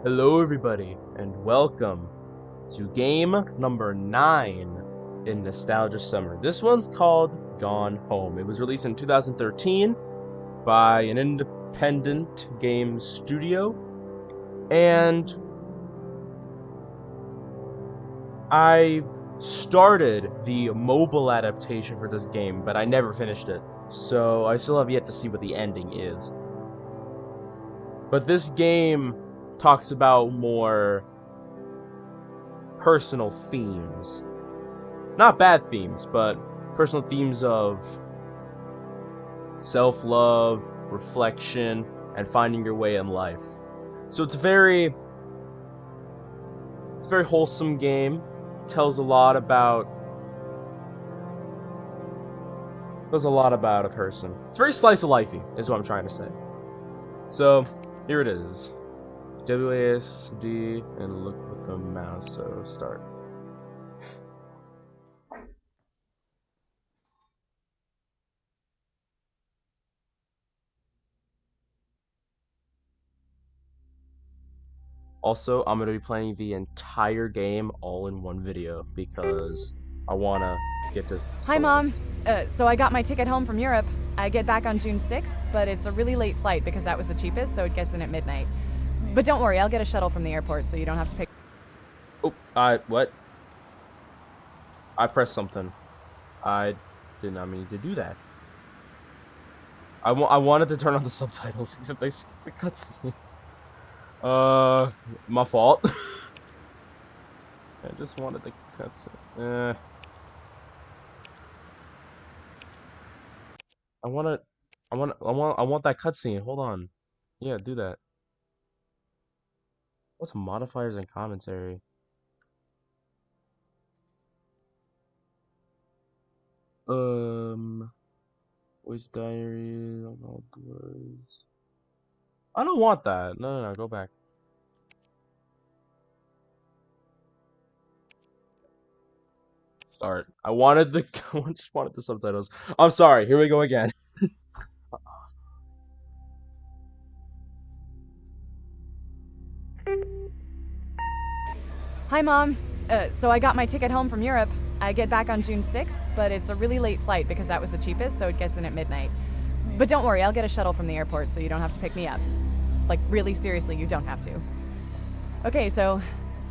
Hello, everybody, and welcome to game number 9 in Nostalgia Summer. This one's called Gone Home. It was released in 2013 by an independent game studio, and I started the mobile adaptation for this game, but I never finished it, so I still have yet to see what the ending is. But this game talks about more personal themes. Not bad themes, but personal themes of self-love, reflection, and finding your way in life. So it's a very wholesome game. It tells a lot about a person. It's very slice of lifey, is what I'm trying to say. So here it is. WASD and look with the mouse, so start. Also, I'm going to be playing the entire game all in one video because I want to get to Hi, Mom. Celeste. So I got my ticket home from Europe. I get back on June 6th, but it's a really late flight because that was the cheapest, so it gets in at midnight. But don't worry, I'll get a shuttle from the airport so you don't have to pick. Oh, what? I pressed something. I did not mean to do that. I wanted to turn on the subtitles, except they skipped the cutscene. My fault. I just wanted the cutscene. I want that cutscene. Hold on. Yeah, do that. What's modifiers and commentary? Voice diary, all words. I don't want that. No, go back. Start. I just wanted the subtitles. I'm sorry. Here we go again. Hi, Mom. So I got my ticket home from Europe. I get back on June 6th, but it's a really late flight because that was the cheapest, so it gets in at midnight. But don't worry, I'll get a shuttle from the airport so you don't have to pick me up. Like, really seriously, you don't have to. Okay, so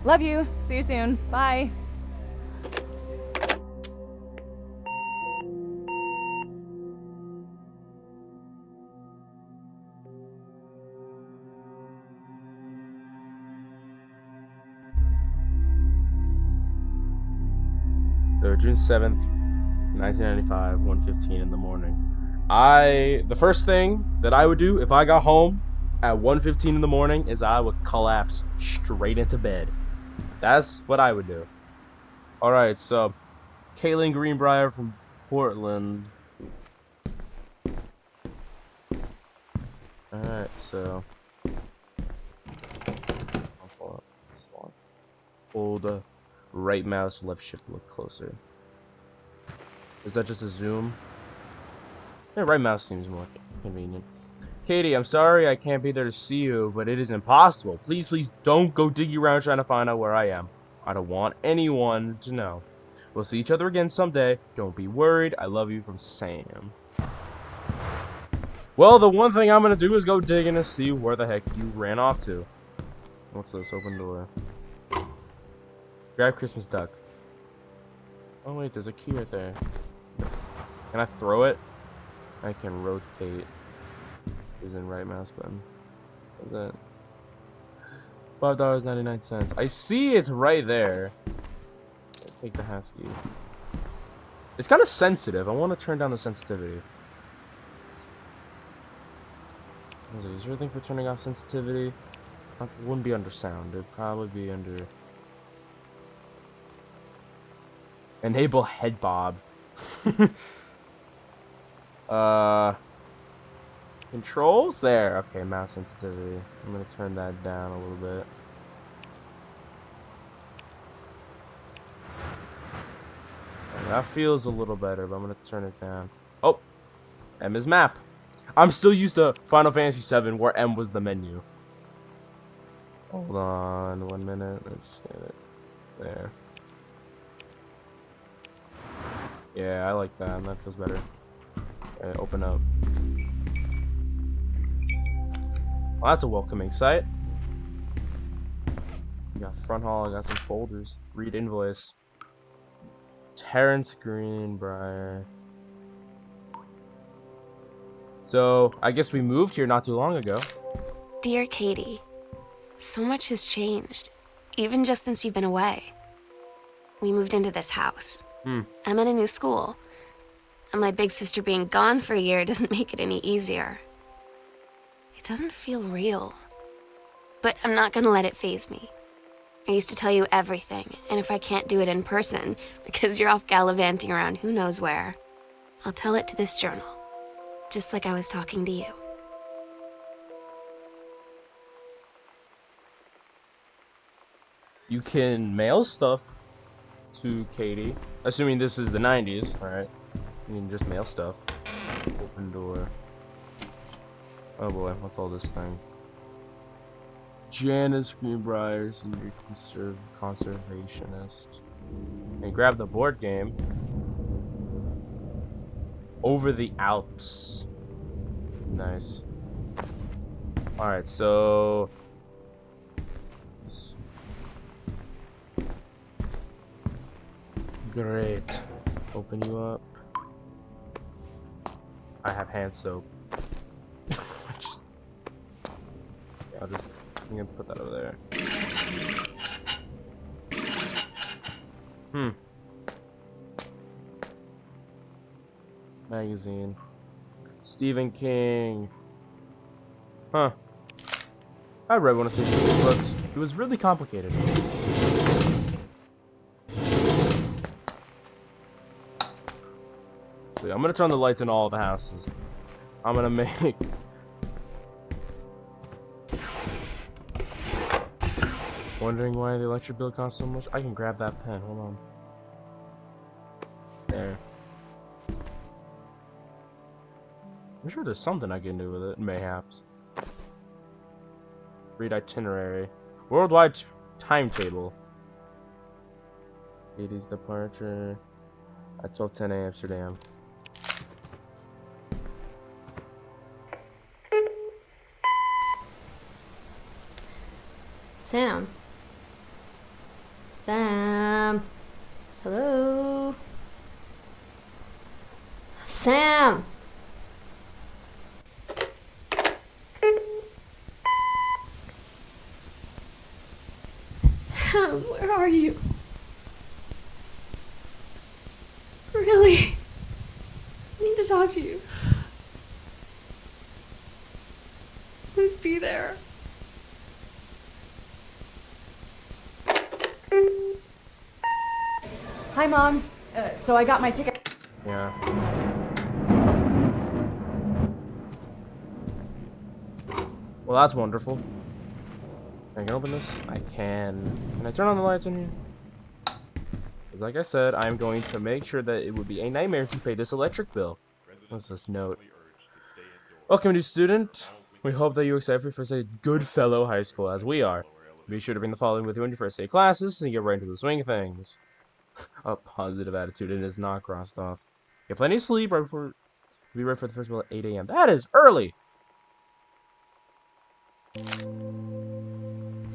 love you. See you soon. Bye. So June 7th, 1995, 1:15 in the morning. The first thing that I would do if I got home at 1:15 in the morning is I would collapse straight into bed. That's what I would do. All right, so Kaylin Greenbrier from Portland. All right, so hold right mouse, left shift to look closer. Is that just a zoom? Yeah, right mouse seems more convenient. Katie, I'm sorry I can't be there to see you, but it is impossible. Please don't go digging around trying to find out where I am. I don't want anyone to know. We'll see each other again someday. Don't be worried. I love you, from Sam. Well, the one thing I'm gonna do is go digging to see where the heck you ran off to. What's this? Open door. Grab Christmas duck. Oh wait, there's a key right there. Can I throw it? I can rotate. Using right mouse button. What's that? $5.99. I see it's right there. Let's take the husky. It's kind of sensitive. I want to turn down the sensitivity. Is there anything for turning off sensitivity? It wouldn't be under sound. It'd probably be under enable head bob. Controls there. Okay, mouse sensitivity. I'm gonna turn that down a little bit. Okay, that feels a little better, but I'm gonna turn it down. Oh, M is map. I'm still used to Final Fantasy VII, where M was the menu. Hold on 1 minute. Let's get it there. Yeah, I like that. That feels better. Okay, open up. Well, that's a welcoming sight. We got front hall. I got some folders. Read invoice. Terrence Greenbrier. So, I guess we moved here not too long ago. Dear Katie, so much has changed, even just since you've been away. We moved into this house. I'm in a new school, and my big sister being gone for a year doesn't make it any easier. It doesn't feel real, but I'm not gonna let it faze me. I used to tell you everything, and if I can't do it in person, because you're off gallivanting around who knows where, I'll tell it to this journal, just like I was talking to you. You can mail stuff to Katie. Assuming this is the 90s, alright. You can just mail stuff. Open door. Oh boy, what's all this thing? Janice Greenbrier, senior conservationist. And grab the board game. Over the Alps. Nice. Alright, so... Great. Open you up. I have hand soap. I'm gonna put that over there. Magazine. Stephen King. Huh. I read one of Stephen King's books. It was really complicated. So I'm gonna turn the lights in all the houses. I'm gonna make... Wondering why the electric bill costs so much? I can grab that pen. Hold on. There. I'm sure there's something I can do with it. Mayhaps. Read itinerary. Worldwide timetable. Katie's departure at 12:10 a.m. Amsterdam. Sam. Sam. Hello. Sam. Sam, where are you? Really? I need to talk to you. Please be there. Hi, Mom. So I got my ticket. Yeah. Well, that's wonderful. Can I open this? I can. Can I turn on the lights in here? Like I said, I'm going to make sure that it would be a nightmare to pay this electric bill. What's this note? Welcome, new student. We hope that you're excited for your first day at Goodfellow High School, as we are. Be sure to bring the following with you on your first day classes, and get right into the swing of things. A positive attitude, and it's not crossed off. Get plenty of sleep right before... Be ready for the first bell at 8 a.m. That is early!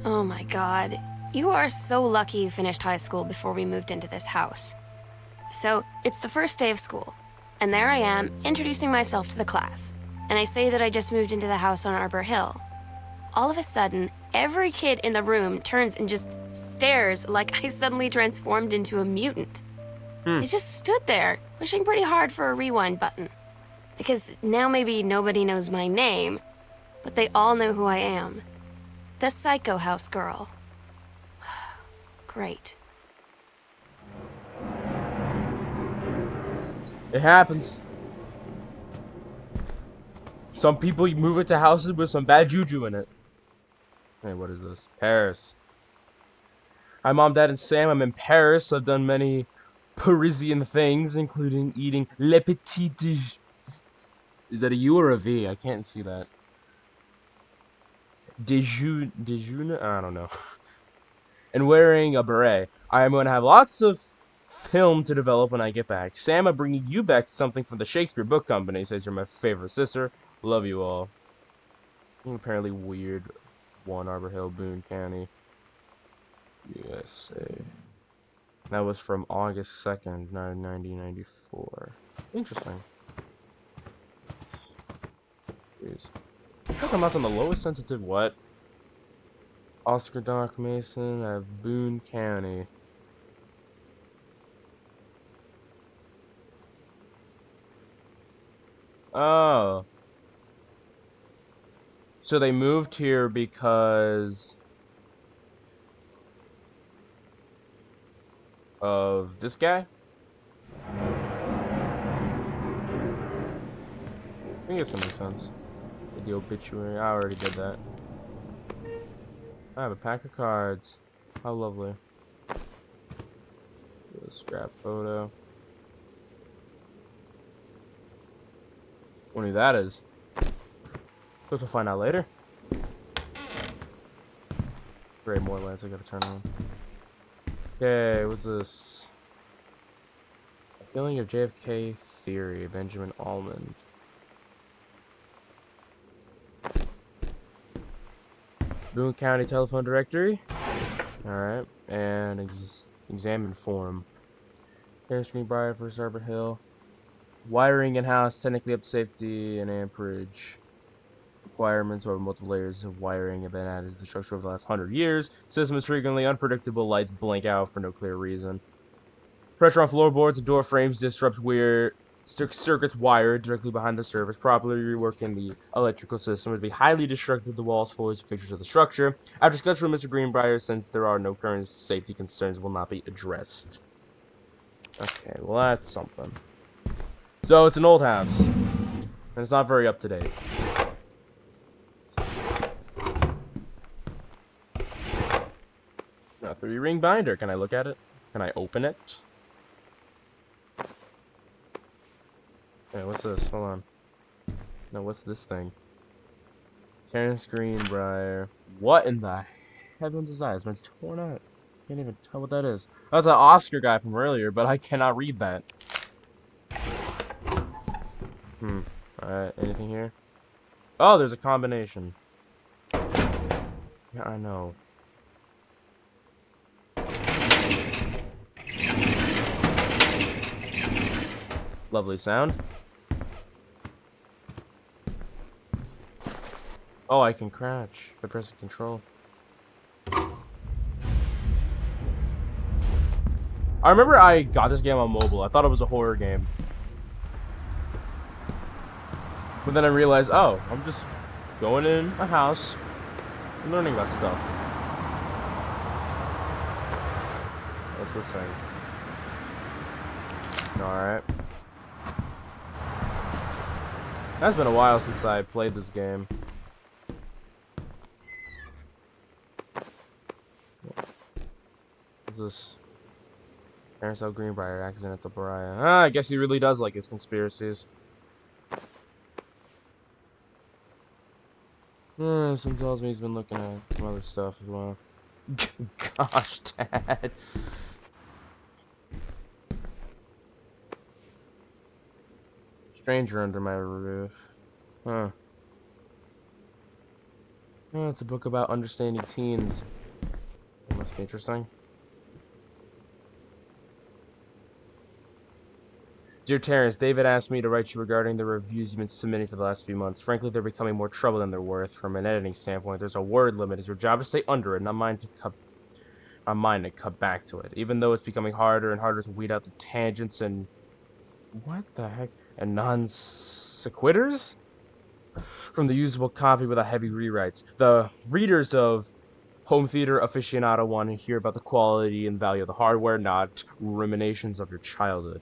Oh my god. You are so lucky you finished high school before we moved into this house. So, it's the first day of school, and there I am, introducing myself to the class. And I say that I just moved into the house on Arbor Hill. All of a sudden, every kid in the room turns and just stares like I suddenly transformed into a mutant. I just stood there, wishing pretty hard for a rewind button. Because now maybe nobody knows my name, but they all know who I am. The Psycho House girl. Great. It happens. Some people move into houses with some bad juju in it. Hey, what is this? Paris. Hi, Mom, Dad, and Sam. I'm in Paris. I've done many Parisian things, including eating Le Petit Déj. Is that a U or a V? I can't see that. Dejun, I don't know. And wearing a beret. I am going to have lots of film to develop when I get back. Sam, I'm bringing you back something from the Shakespeare Book Company. Says you're my favorite sister. Love you all. Apparently weird. 1 Arbor Hill, Boone County, USA. That was from August 2nd, 1994. Interesting. Jeez. I think I'm not on the lowest sensitive what? Oscar Doc Mason at Boone County. Oh. So they moved here because of this guy? I guess that makes sense. The obituary. I already did that. I have a pack of cards. How lovely. A scrap photo. Wonder who that is. Guess we'll find out later. Great, more lights I gotta turn on. Okay, what's this? A feeling of JFK theory, Benjamin Almond. Boone County telephone directory. Alright, and examine form. Harris Greenbrier, First Arbor Hill. Wiring in house, technically up to safety and amperage. Requirements over multiple layers of wiring have been added to the structure over the last 100 years. System is frequently unpredictable. Lights blink out for no clear reason. Pressure on floorboards and door frames disrupts weird circuits wired directly behind the surface. Properly reworking the electrical system would be highly destructive to the walls, floors, and fixtures of the structure. After discussion with Mr. Greenbrier, since there are no current safety concerns, will not be addressed. Okay, well that's something. So it's an old house, and it's not very up to date. A 3-ring binder. Can I look at it? Can I open it? Hey, what's this? Hold on. No, what's this thing? Terrence Greenbrier. What in the heavens is that? It's been torn out. Can't even tell what that is. That's an Oscar guy from earlier, but I cannot read that. Alright, anything here? Oh, there's a combination. Yeah, I know. Lovely sound. Oh, I can crouch by pressing control. I remember I got this game on mobile. I thought it was a horror game. But then I realized, oh, I'm just going in a house and learning about stuff. What's this thing? Alright. It's been a while since I played this game. What's this? Terrence L. Greenbrier, accidental pariah. Ah, I guess he really does like his conspiracies. Some tells me he's been looking at some other stuff as well. Gosh, Dad. Stranger under my roof. Huh. Oh, it's a book about understanding teens. That must be interesting. Dear Terrence, David asked me to write you regarding the reviews you've been submitting for the last few months. Frankly, they're becoming more trouble than they're worth. From an editing standpoint, there's a word limit. It's your job to stay under it, not mine to cut back to it. Even though it's becoming harder and harder to weed out the tangents and... what the heck? And non-sequiturs? From the usable copy without heavy rewrites. The readers of Home Theater Aficionado want to hear about the quality and value of the hardware, not ruminations of your childhood.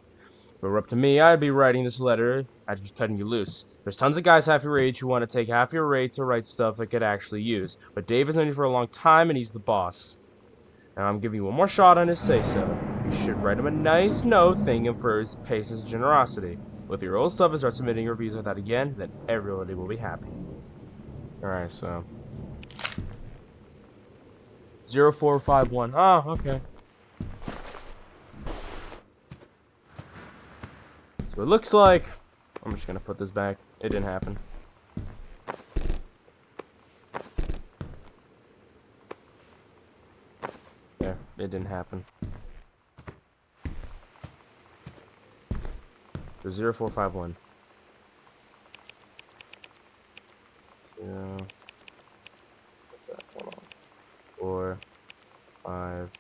If it were up to me, I'd be writing this letter. I'd be cutting you loose. There's tons of guys half your age who want to take half your rate to write stuff I could actually use. But Dave has known you for a long time, and he's the boss. Now I'm giving you one more shot on his say-so. You should write him a nice note thanking him for his patience and generosity. With your old stuff and start submitting reviews like that again, then everybody will be happy. Alright, so... 0451. Oh, okay. So it looks like I'm just gonna put this back. It didn't happen. There, it didn't happen. So 0451. Yeah. 4, 5,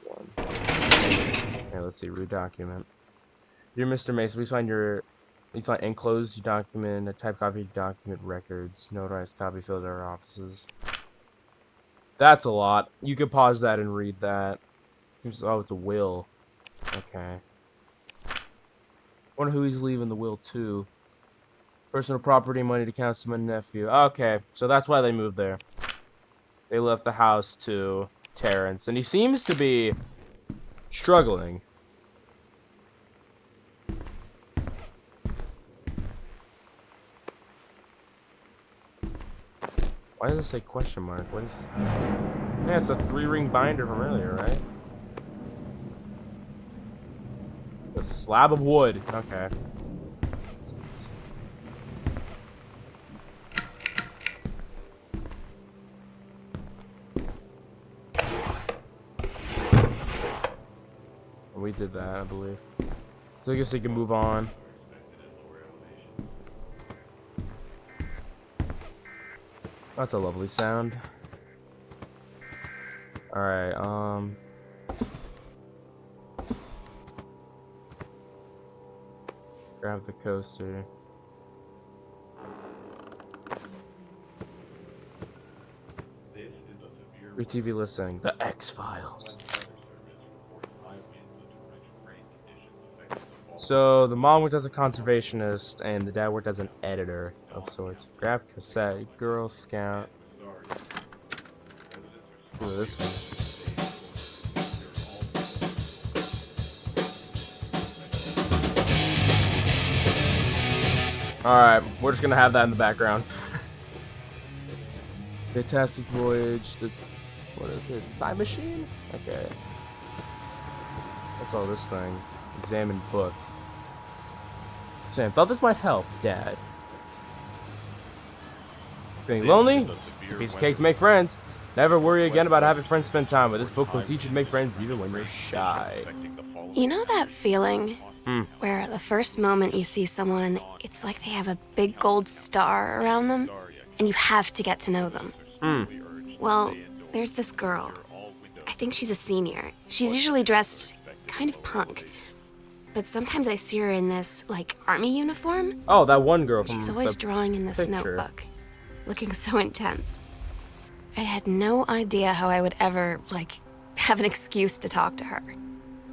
1. Okay, let's see. Redocument. Dear Mr. Mason, please find enclosed document, a typed copy document records, notarized copy filled at our offices. That's a lot. You could pause that and read that. Oh, it's a will. Okay. Wonder who he's leaving the will to. Personal property, money to Councilman nephew. Okay, so that's why they moved there. They left the house to Terrence, and he seems to be struggling. Why does it say question mark? What is... Yeah, it's a 3-ring binder from earlier, right? A slab of wood. Okay. We did that, I believe. So I guess we can move on. That's a lovely sound. Alright, grab the coaster. Free TV listing. The X-Files. So the mom worked as a conservationist and the dad worked as an editor of sorts. Grab cassette, Girl Scout. Look at this one. Alright, we're just gonna have that in the background. Fantastic Voyage, what is it? Time machine? Okay. What's all this thing? Examine book. Sam, thought this might help, Dad. Feeling lonely? It's a piece of cake to make friends. Never worry again about having friends spend time with. This book will teach you to make friends even when you're shy. You know that feeling? Hmm. Where the first moment you see someone, it's like they have a big gold star around them, and you have to get to know them. Hmm. Well, there's this girl. I think she's a senior. She's usually dressed kind of punk. But sometimes I see her in this, like, army uniform. Oh, that one girl from She's always drawing in this picture. notebook, looking so intense. I had no idea how I would ever, like, have an excuse to talk to her.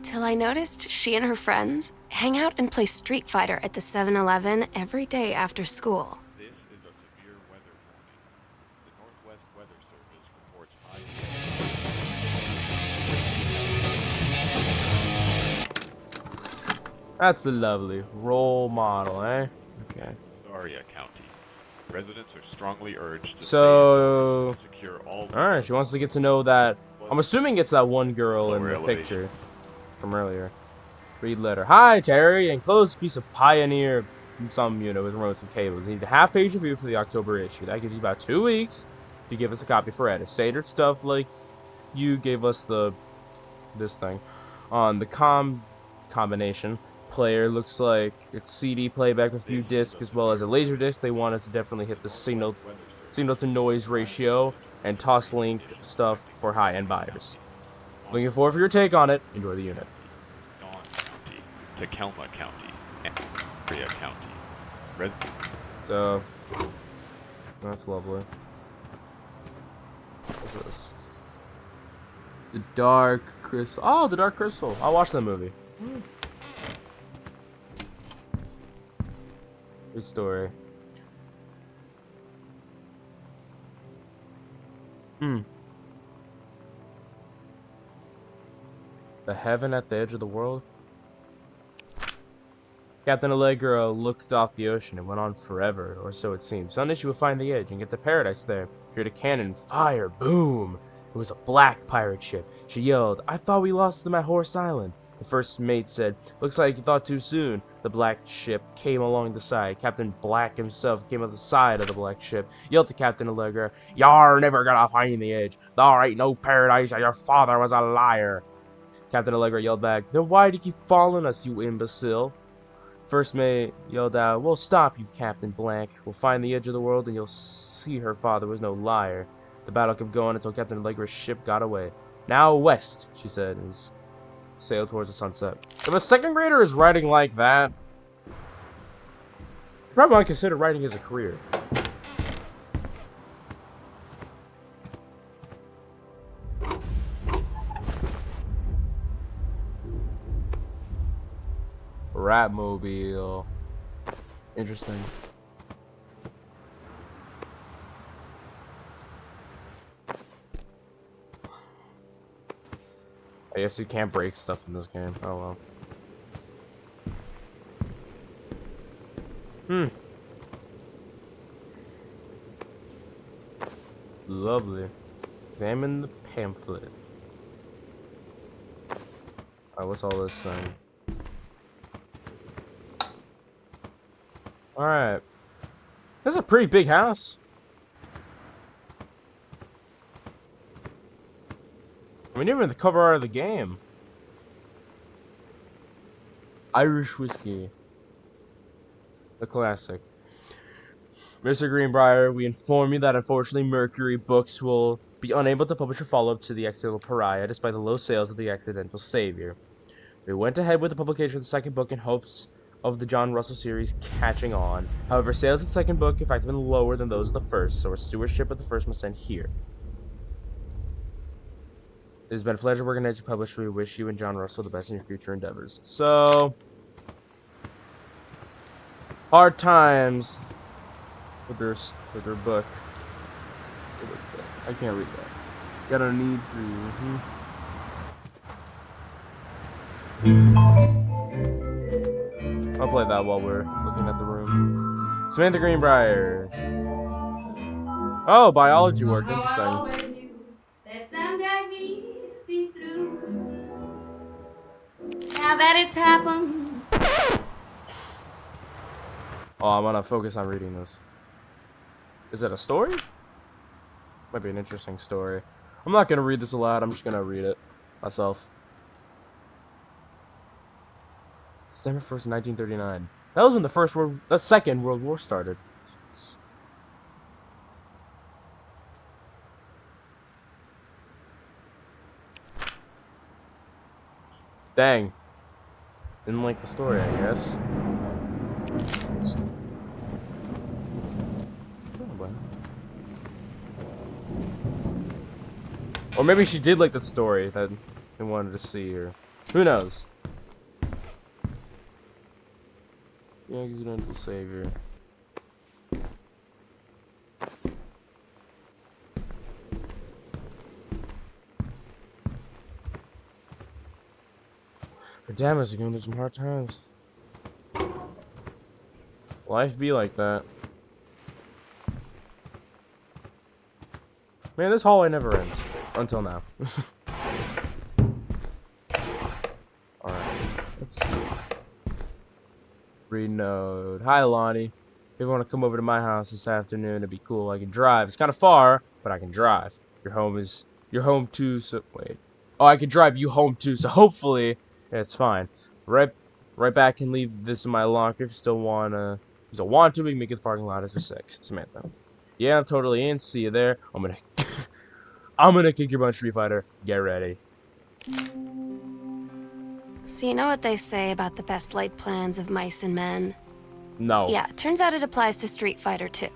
Till I noticed she and her friends hang out and play Street Fighter at the 7-Eleven every day after school. This is a severe weather warning. The Northwest Weather Service reports high. That's the lovely role model, eh? Okay. Aria County. Residents are strongly urged to So, stay secure all. alright, she wants to get to know that. I'm assuming it's that one girl in Lower the elevation. picture from earlier. Read letter. Hi, Terry. Enclosed piece of Pioneer, some unit with remotes and cables. Need a half-page review for the October issue. That gives you about 2 weeks to give us a copy for edit. Standard stuff like you gave us this thing on the combination player. Looks like it's CD playback with a few discs as well as a laser disc. They want us to definitely hit the signal to noise ratio and toss link stuff for high-end buyers. Looking forward for your take on it. Enjoy the unit. Dawn County, Tacoma County, and Aria County. So that's lovely. What's this? The Dark Crystal. Oh, The Dark Crystal. I'll watch that movie. Good story. The heaven at the edge of the world. Captain Allegra looked off the ocean and went on forever, or so it seemed. Someday she would find the edge and get to paradise there. She heard a cannon fire, boom! It was a black pirate ship. She yelled, "I thought we lost them at Horse Island." The first mate said, "Looks like you thought too soon." The black ship came along the side. Captain Black himself came on the side of the black ship, yelled to Captain Allegra, "You're never gonna find the edge. There ain't no paradise, and your father was a liar." Captain Allegra yelled back, "Then why do you keep following us, you imbecile?" First mate yelled out, "We'll stop you, Captain Black. We'll find the edge of the world and you'll see her father was no liar." The battle kept going until Captain Allegra's ship got away. "Now west," she said, and sailed towards the sunset. If a second grader is writing like that, you probably want to consider writing as a career. Ratmobile. Interesting. I guess you can't break stuff in this game. Oh well. Lovely. Examine the pamphlet. Alright, what's all this thing? Alright. This is a pretty big house. I mean, even the cover art of the game. Irish whiskey. The classic. Mr. Greenbrier, we inform you that unfortunately Mercury Books will be unable to publish a follow-up to The Accidental Pariah despite the low sales of The Accidental Savior. We went ahead with the publication of the second book in hopes of the John Russell series catching on. However, sales of the second book, in fact, have been lower than those of the first, so our stewardship of the first must end here. It has been a pleasure working as you publisher. We wish you and John Russell the best in your future endeavors. So, hard times with their book. I can't read that. Got a need for you. I'll play that while we're looking at the room. Samantha Greenbrier. Oh, biology work. Interesting. Now that it's happened. Oh, I'm gonna focus on reading this. Is it a story? Might be an interesting story. I'm not gonna read this aloud. I'm just gonna read it myself. December 1st, 1939. That was when the Second World War started. Dang. Didn't like the story, I guess. Or maybe she did like the story that they wanted to see, or who knows? The Accidental Savior. But damn, it's going through some hard times. Life be like that. Man, this hallway never ends. Until now. Alright. Let's see. Read note. Hi, Lonnie. If you want to come over to my house this afternoon, it'd be cool. I can drive. It's kind of far, but I can drive. Your home too, so wait. Oh, I can drive you home too, so hopefully it's fine. Right back and leave this in my locker if you still want to. We can make it the parking lot after 6. Samantha. Yeah, I'm totally in. See you there. I'm gonna kick your butt, Street Fighter. Get ready. So you know what they say about the best laid plans of mice and men? No. Yeah, turns out it applies to Street Fighter too.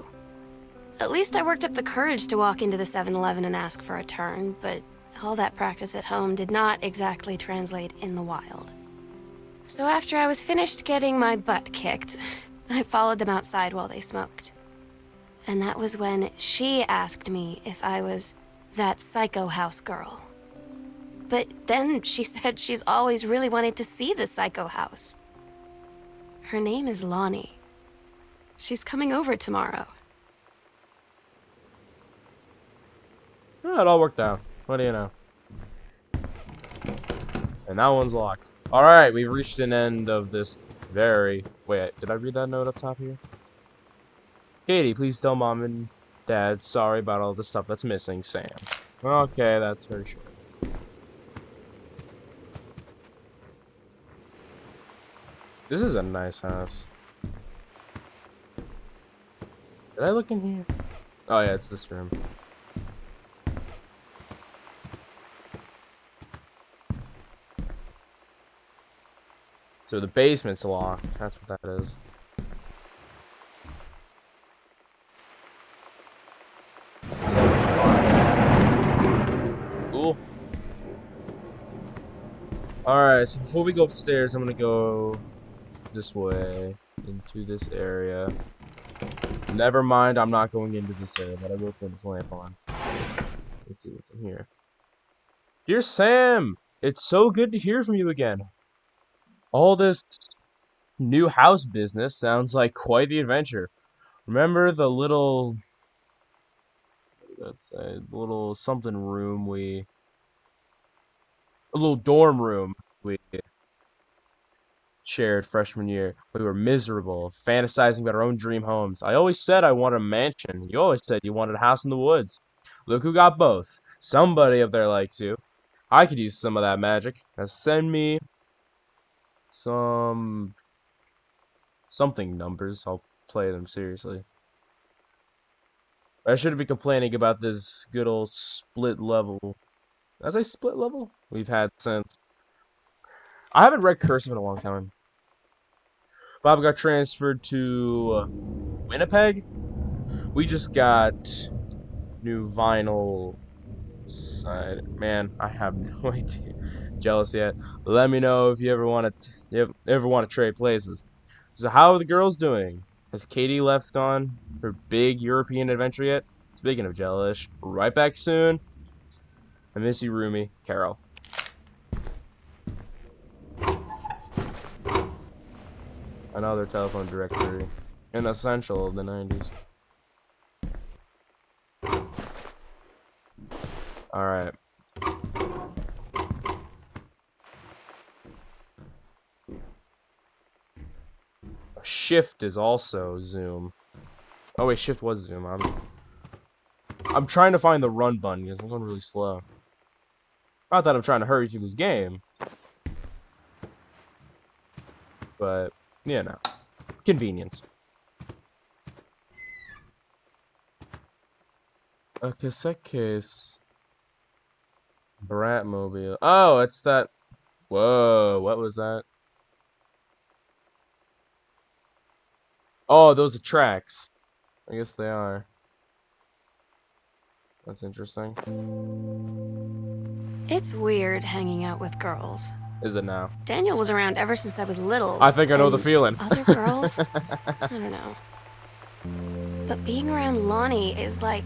At least I worked up the courage to walk into the 7-Eleven and ask for a turn, but all that practice at home did not exactly translate in the wild. So after I was finished getting my butt kicked, I followed them outside while they smoked. And that was when she asked me if I was that psycho house girl. But then she said she's always really wanted to see the psycho house. Her name is Lonnie. She's coming over tomorrow. Oh, it all worked out. What do you know? And that one's locked. Alright, we've reached an end of this very... Wait, did I read that note up top here? Katie, please tell Mom and Dad sorry about all the stuff that's missing, Sam. Okay, that's very short. This is a nice house. Did I look in here? Oh yeah, it's this room. So the basement's locked. That's what that is. Cool. Alright, so before we go upstairs, I'm gonna go this way into this area. Never mind, I'm not going into this area, but I will put this lamp on. Let's see what's in here. Dear Sam, it's so good to hear from you again. All this new house business sounds like quite the adventure. Remember the little, let's say, little something room a little dorm room we shared freshman year? We were miserable, fantasizing about our own dream homes. I always said I wanted a mansion. You always said you wanted a house in the woods. Look who got both. Somebody up there likes you. I could use some of that magic. Now send me something numbers. I'll play them seriously. I shouldn't be complaining about this good old split level. As a split level we've had since. I haven't read cursive in a long time. Bob got transferred to Winnipeg. We just got new vinyl side. Man, I have no idea. Jealous yet? Let me know if you ever want to trade places. So how are the girls doing? Has Katie left on her big European adventure yet? Speaking of jealous, right back soon. I miss you, Rumi. Carol. Another telephone directory. An essential of the 90s. Alright. Shift is also Zoom. Oh wait, Shift was Zoom. I'm trying to find the run button because I'm going really slow. Not that I'm trying to hurry through this game. But, yeah, no. Convenience. A cassette case. Bratmobile. Oh, it's that. Whoa, what was that? Oh, those are tracks. I guess they are. That's interesting. It's weird hanging out with girls. Is it now? Daniel was around ever since I was little. I think I know the and feeling. Other girls? I don't know. But being around Lonnie is like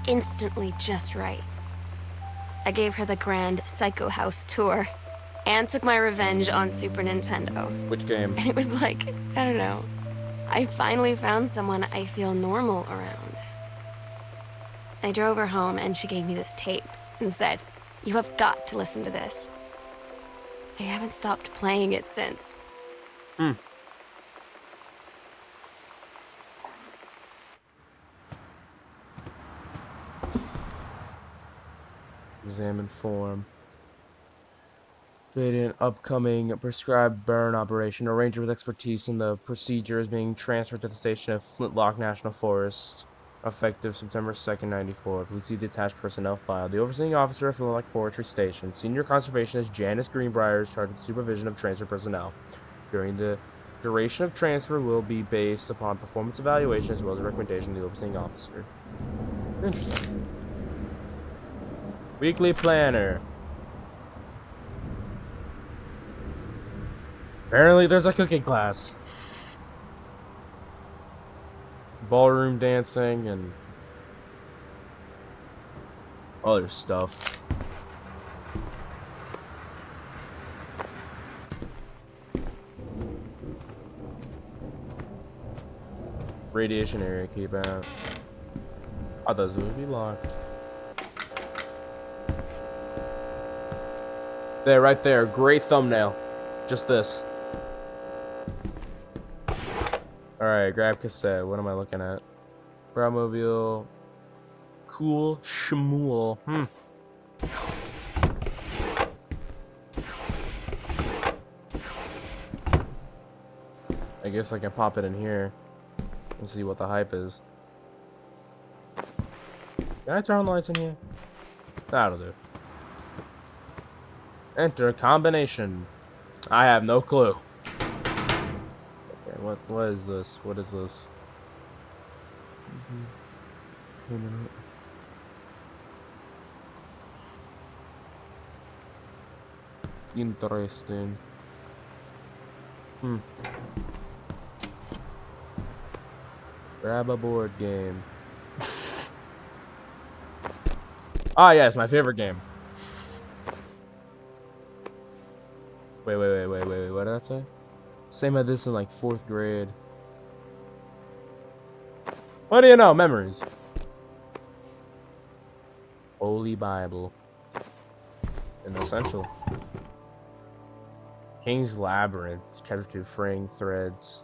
instantly just right. I gave her the grand Psycho House tour and took my revenge on Super Nintendo. Which game? And it was like, I don't know. I finally found someone I feel normal around. I drove her home and she gave me this tape and said, "You have got to listen to this." I haven't stopped playing it since. Examine form. An upcoming prescribed burn operation. A ranger with expertise in the procedure is being transferred to the station of Flintlock National Forest, effective September 2nd, 94. Please see the attached personnel file. The overseeing officer of Flintlock Forestry Station, Senior Conservationist Janice Greenbrier, is charged with supervision of transfer personnel. During the duration of transfer will be based upon performance evaluation as well as recommendation of the overseeing officer. Interesting. Weekly planner. Apparently there's a cooking class. Ballroom dancing and other stuff. Radiation area, keep out. I thought this would be locked. There, right there. Great thumbnail. Just this. Alright, grab cassette. What am I looking at? Browmobile. Cool Shmuel. I guess I can pop it in here and see what the hype is. Can I turn on the lights in here? That'll do. Enter combination. I have no clue. Okay, what is this? What is this? Wait a minute. Interesting. Grab a board game. Ah, yes, my favorite game. Wait, what did I say? Same as this in like 4th grade. What do you know? Memories. Holy Bible. An essential. King's Labyrinth. Chapter 2, Fraying Threads.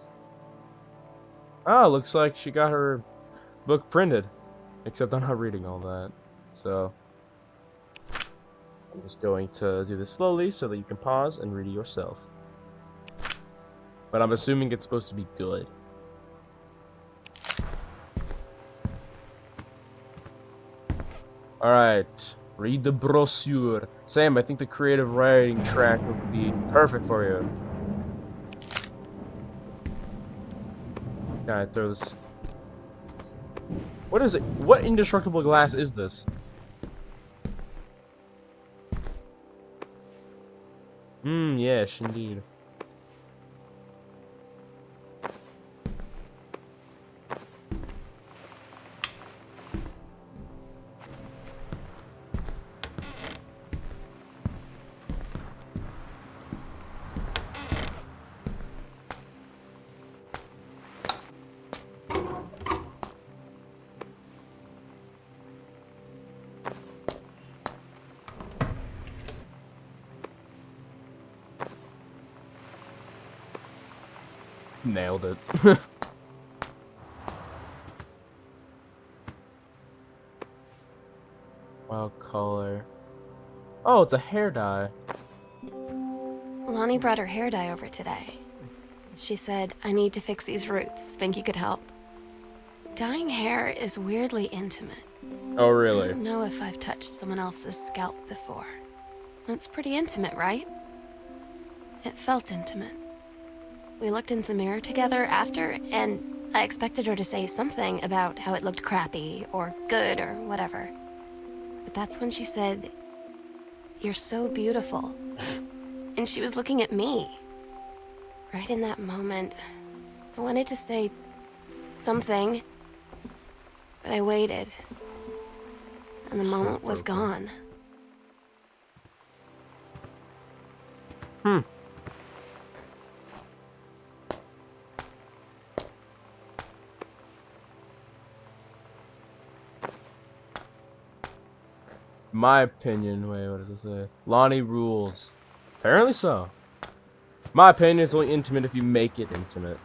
Oh, looks like she got her book printed. Except I'm not reading all that. So I'm just going to do this slowly so that you can pause and read it yourself. But I'm assuming it's supposed to be good. Alright. Read the brochure. Sam, I think the creative writing track would be perfect for you. Can I throw this? What is it? What indestructible glass is this? Yes, indeed. Nailed it. Wild color. Oh, it's a hair dye. Lonnie brought her hair dye over today. She said, I need to fix these roots. Think you could help? Dyeing hair is weirdly intimate. Oh, I really? don't know if I've touched someone else's scalp before. It's pretty intimate, right? It felt intimate. We looked into the mirror together after, and I expected her to say something about how it looked crappy or good or whatever. But that's when she said, "You're so beautiful." And she was looking at me. Right in that moment, I wanted to say something, but I waited. And the moment was gone. My opinion, wait, what does it say? Lonnie rules. Apparently so. My opinion is only intimate if you make it intimate.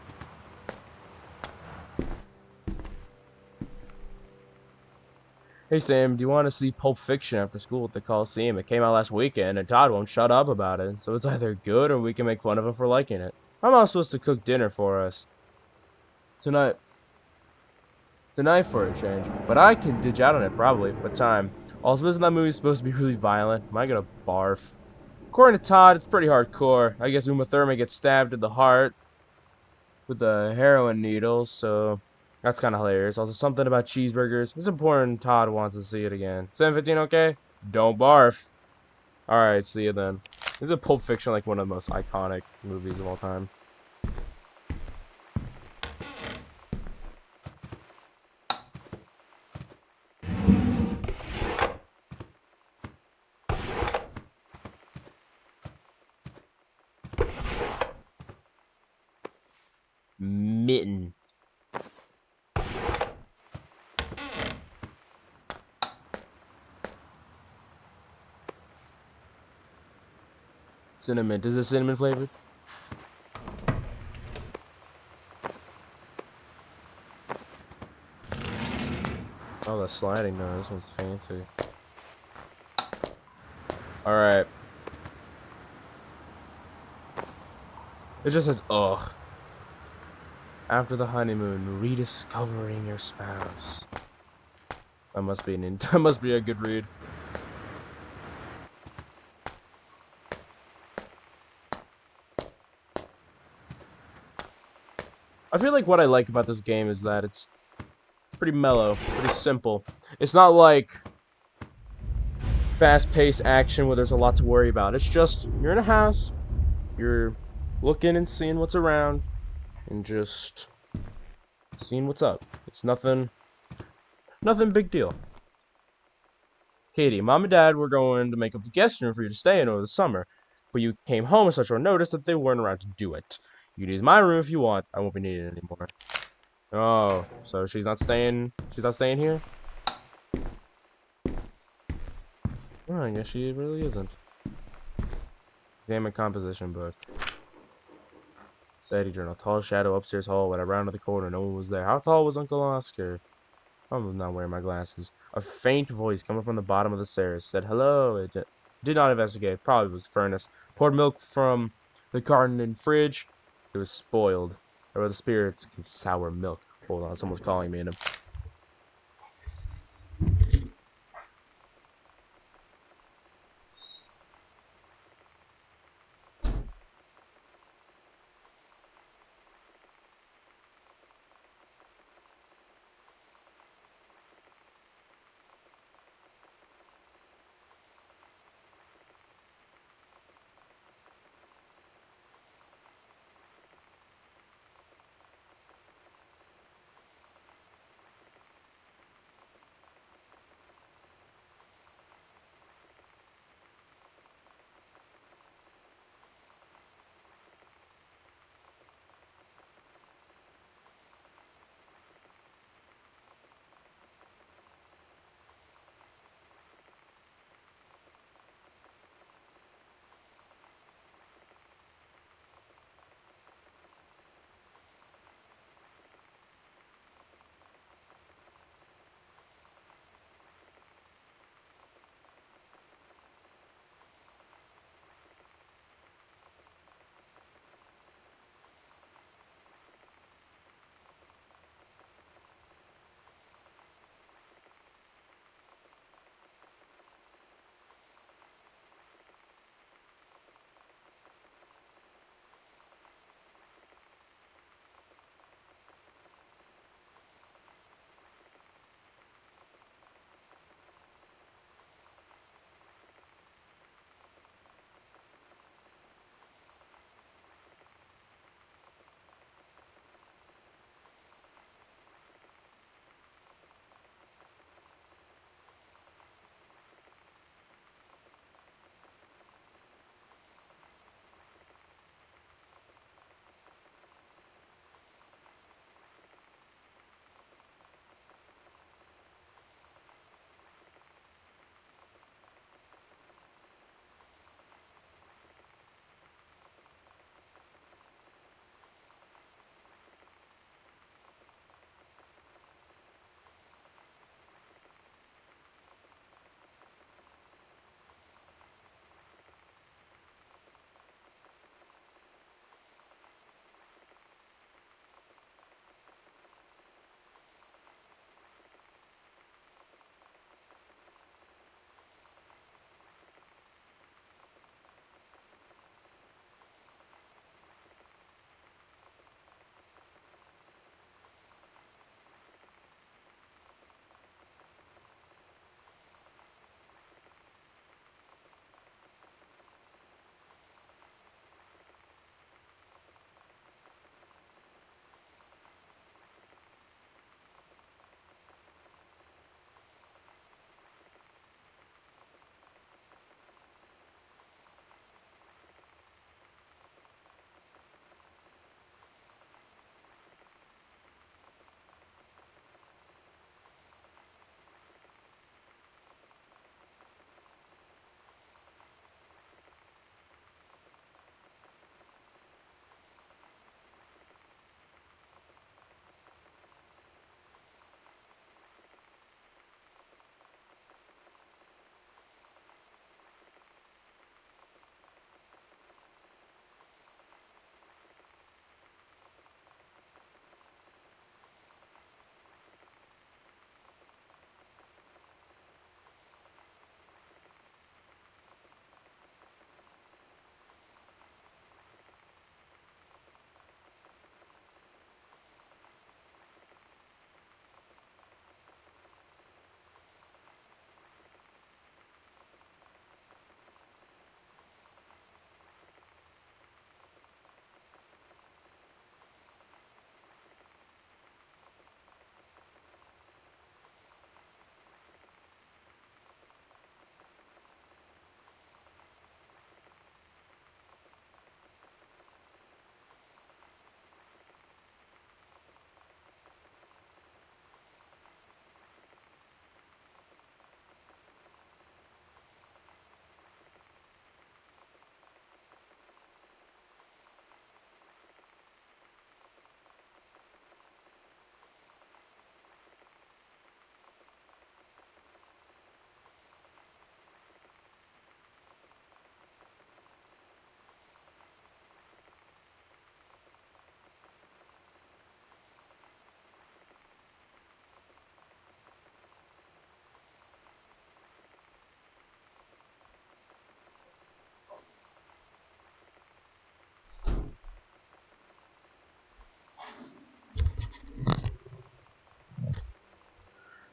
Hey Sam, do you want to see Pulp Fiction after school at the Coliseum? It came out last weekend and Todd won't shut up about it, so it's either good or we can make fun of him for liking it. I'm not supposed to cook dinner for us. Tonight for a change. But I can ditch out on it probably. What time? Also, isn't that movie supposed to be really violent? Am I gonna barf? According to Todd, it's pretty hardcore. I guess Uma Thurman gets stabbed in the heart with the heroin needles, so that's kind of hilarious. Also, something about cheeseburgers. It's important Todd wants to see it again. 7:15, okay? Don't barf. Alright, see you then. Isn't Pulp Fiction like one of the most iconic movies of all time? Mitten. Cinnamon. Is it cinnamon flavored? Oh, the sliding though. This one's fancy. All right. It just says, ugh. After the honeymoon, rediscovering your spouse. That must be that must be a good read. I feel like what I like about this game is that it's pretty mellow, pretty simple. It's not like fast-paced action where there's a lot to worry about. It's just you're in a house, you're looking and seeing what's around, and just seeing what's up. It's nothing big deal. Katie, Mom and Dad were going to make up the guest room for you to stay in over the summer, but you came home with such short notice that they weren't around to do it. You can use my room if you want. I won't be needed anymore. Oh, so she's not staying. She's not staying here. Oh, I guess she really isn't. Examine composition book. Study journal. Tall shadow upstairs hall. When I rounded the corner, no one was there. How tall was Uncle Oscar? I'm not wearing my glasses. A faint voice coming from the bottom of the stairs said hello. It did not investigate. Probably was furnace. Poured milk from the carton and fridge. It was spoiled. There were the spirits can sour milk. Hold on, someone's calling me in a...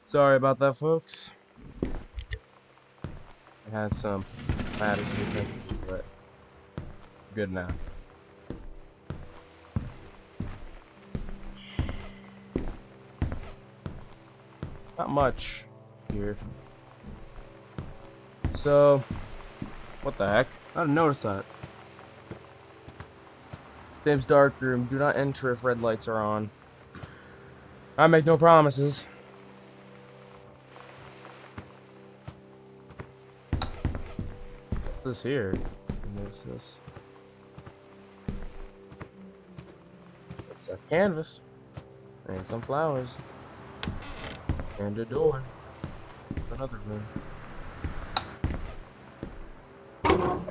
Sorry about that, folks. I had some matters to attend to, but good now. Not much here. So, what the heck? I didn't notice that. Same's dark room. Do not enter if red lights are on. I make no promises. What's this here? Notice this. It's a canvas. And some flowers. And a door. Another room.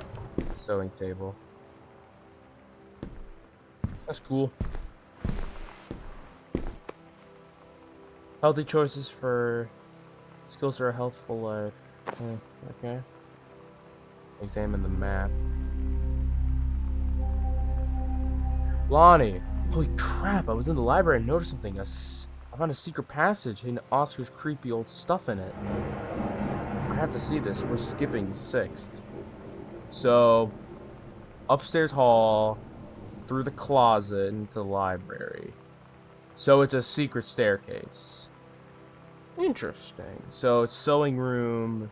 Sewing table. That's cool. Healthy choices for skills for a healthful life. Okay. Examine the map. Lonnie! Holy crap, I was in the library and noticed something. I found a secret passage hidden Oscar's creepy old stuff in it. I have to see this. We're skipping 6th. So, upstairs hall, through the closet, into the library. So it's a secret staircase. Interesting. So it's sewing room.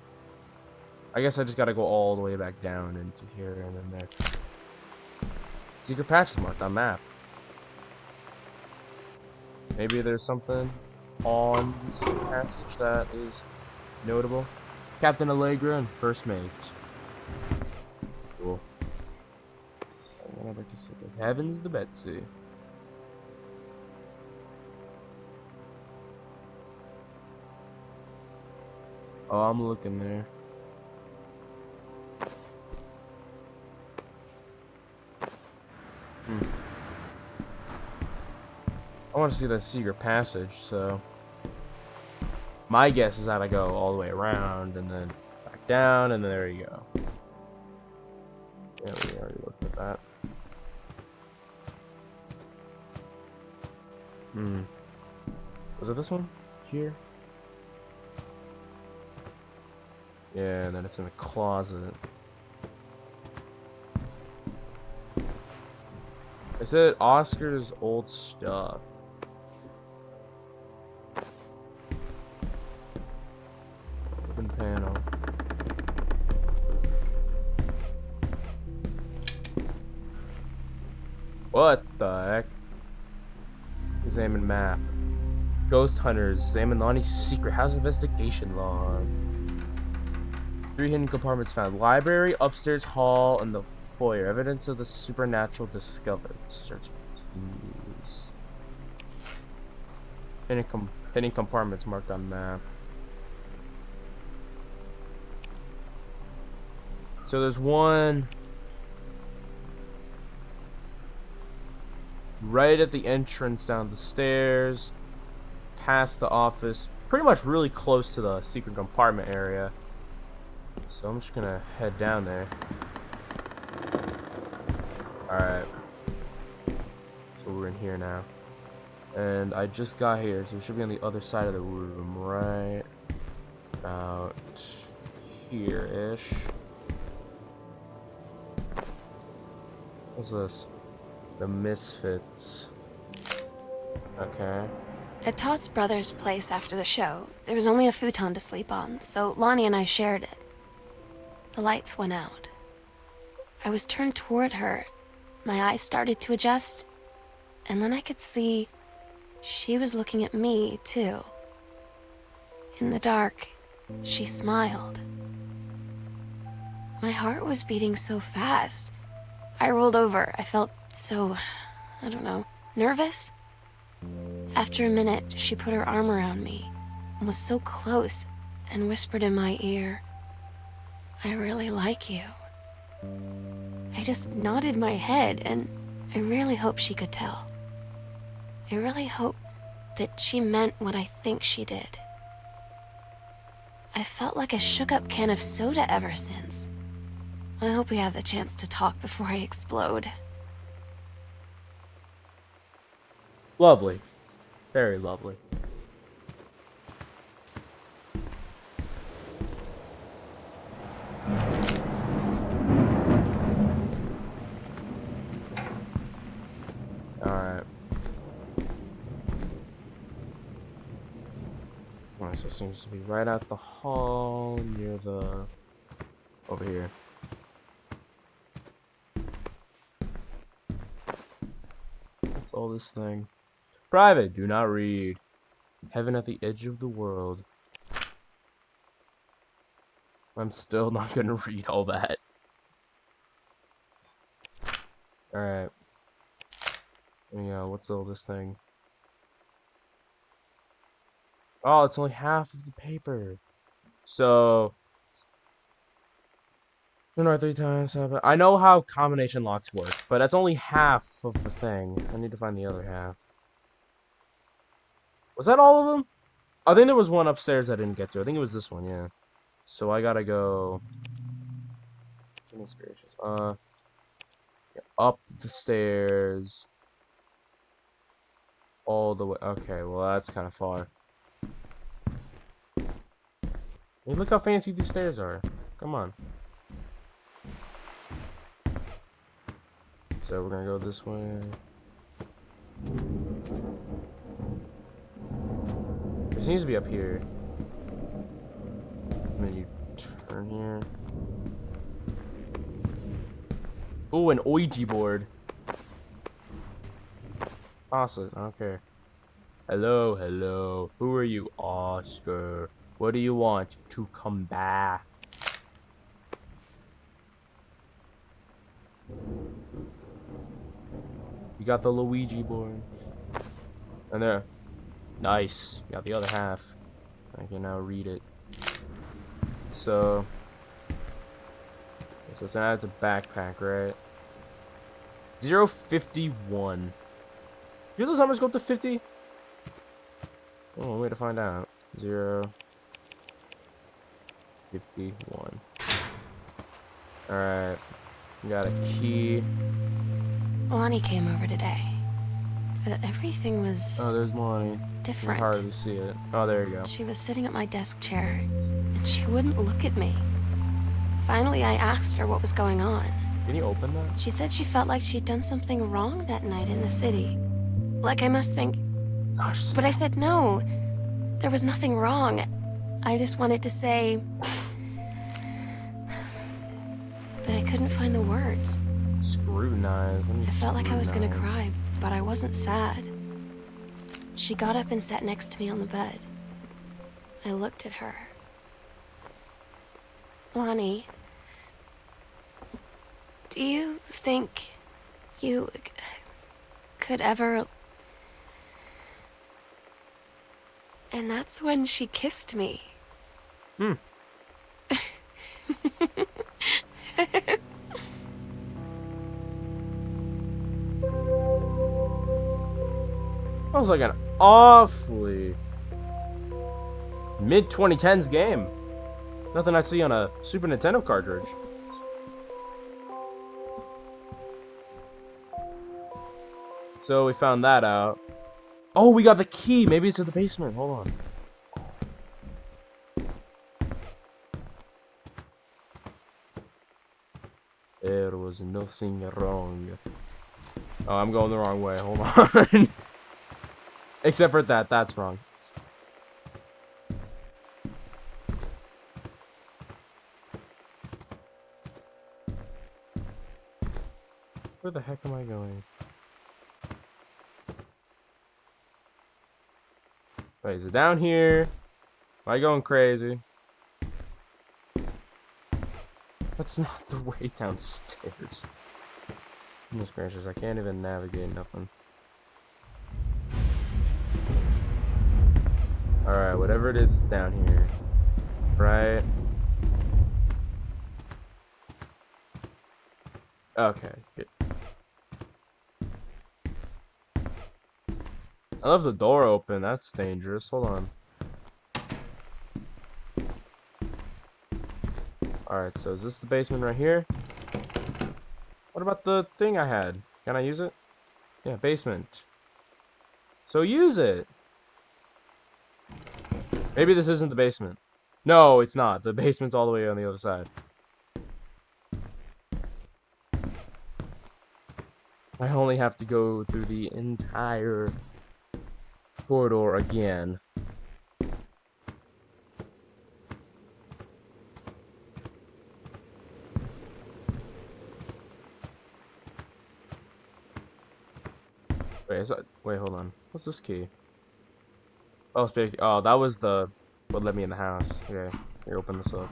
I guess I just gotta go all the way back down into here and then there. Secret passage marked on map. Maybe there's something on the secret passage that is notable. Captain Allegra and First Mate. Cool. Heavens to Betsy. Oh, I'm looking there. I want to see that secret passage, so my guess is that I go all the way around and then back down, and then there you go. Yeah, we already looked at that. Was it this one? Here? Yeah, and then it's in the closet. I said Oscar's old stuff. Open panel. What the heck? Examine map. Ghost hunters. Examine Lonnie's secret house investigation log. 3 hidden compartments found. Library, upstairs hall, and the foyer. Evidence of the supernatural discovered. Search continues. Hidden compartments marked on map. So there's one right at the entrance down the stairs, past the office, pretty much really close to the secret compartment area. So I'm just gonna head down there. Alright. So we're in here now. And I just got here, so we should be on the other side of the room, right about here-ish. What's this? The Misfits. Okay. At Todd's brother's place after the show, there was only a futon to sleep on, so Lonnie and I shared it. The lights went out. I was turned toward her. My eyes started to adjust, and then I could see she was looking at me, too. In the dark, she smiled. My heart was beating so fast. I rolled over. I felt so, I don't know, nervous. After a minute, she put her arm around me and was so close and whispered in my ear, "I really like you." I just nodded my head, and I really hope she could tell. I really hope that she meant what I think she did. I felt like a shook-up can of soda ever since. I hope we have the chance to talk before I explode. Lovely. Very lovely. So it seems to be right out the hall near the... over here. What's all this thing? Private, do not read. Heaven at the edge of the world. I'm still not gonna read all that. Alright. Yeah, what's all this thing? Oh, it's only half of the paper. So... Turn 3 times. I know how combination locks work, but that's only half of the thing. I need to find the other half. Was that all of them? I think there was one upstairs I didn't get to. I think it was this one, yeah. So I gotta go... Goodness gracious. Yeah, up the stairs. All the way. Okay, well that's kind of far. Hey, look how fancy these stairs are. Come on. So we're gonna go this way. It seems to be up here. And then you turn here. Oh, an Ouija board. Awesome. Okay. Hello, hello. Who are you, Oscar? What do you want to come back? You got the Luigi board. And there. Nice. Got the other half. I can now read it. So it's added to backpack, right? 051. Do those numbers go up to 50? Oh, way to find out. 051. Alright. Got a key. Lonnie came over today. But everything was Oh, there's Lonnie. different. You can hardly see it. Oh, there you go. She was sitting at my desk chair, and she wouldn't look at me. Finally, I asked her what was going on. Can you open that? She said she felt like she'd done something wrong that night in the city. Like I must think... Gosh. But I said no. There was nothing wrong. I just wanted to say... But I couldn't find the words. Scrutinize. I felt like I was gonna cry, but I wasn't sad. She got up and sat next to me on the bed. I looked at her. Lonnie, do you think you could ever... And that's when she kissed me. That was like an awfully mid-2010s game. Nothing I see on a Super Nintendo cartridge. So we found that out. Oh, we got the key. Maybe it's in the basement. Hold on. There was nothing wrong. Oh, I'm going the wrong way. Hold on. Except for that. That's wrong. Where the heck am I going? Wait, is it down here? Am I going crazy? That's not the way downstairs. Goodness gracious, I can't even navigate nothing. Alright, whatever it is, it's down here. Right? Okay, good. I left the door open. That's dangerous. Hold on. Alright, so is this the basement right here? What about the thing I had? Can I use it? Yeah, basement. So use it! Maybe this isn't the basement. No, it's not. The basement's all the way on the other side. I only have to go through the entire corridor again. Wait, hold on. What's this key? Oh, oh, that was what let me in the house. Okay, here, open this up.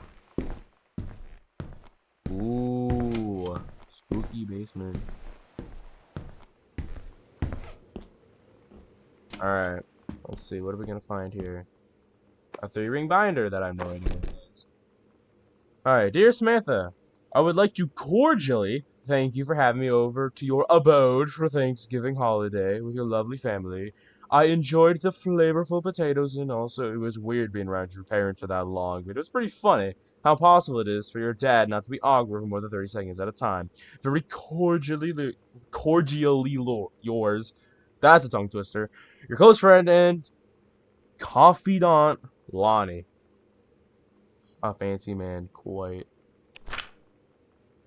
Ooh, spooky basement. Alright, let's see, what are we gonna find here? A 3-ring binder that I have no idea what it is. Alright, dear Samantha, I would like to cordially thank you for having me over to your abode for Thanksgiving holiday with your lovely family. I enjoyed the flavorful potatoes, and also it was weird being around your parents for that long, but it was pretty funny how possible it is for your dad not to be awkward for more than 30 seconds at a time. Very cordially yours. That's a tongue twister. Your close friend and confidant, Lonnie. A fancy man, quite.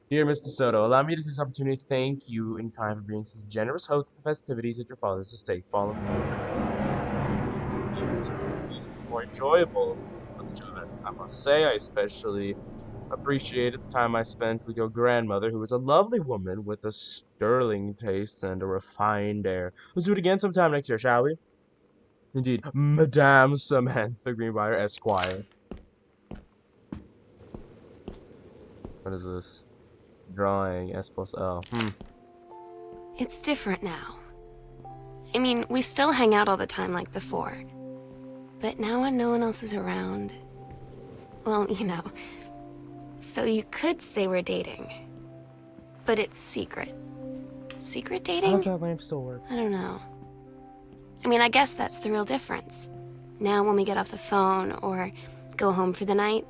Dear Mr. Soto, allow me to take this opportunity to thank you in kind for being such a generous host of the festivities at your father's estate. Following more enjoyable of the two events. I must say, I especially appreciated the time I spent with your grandmother, who is a lovely woman with a sterling taste and a refined air. Let's do it again sometime next year, shall we? Indeed, Madame Samantha Greenbrier, Esquire. What is this? Drawing S plus L. It's different now. I mean, we still hang out all the time like before. But now when no one else is around, well, you know. So you could say we're dating. But it's secret. Secret dating? How does that lamp still work? I don't know. I mean, I guess that's the real difference. Now when we get off the phone or go home for the night,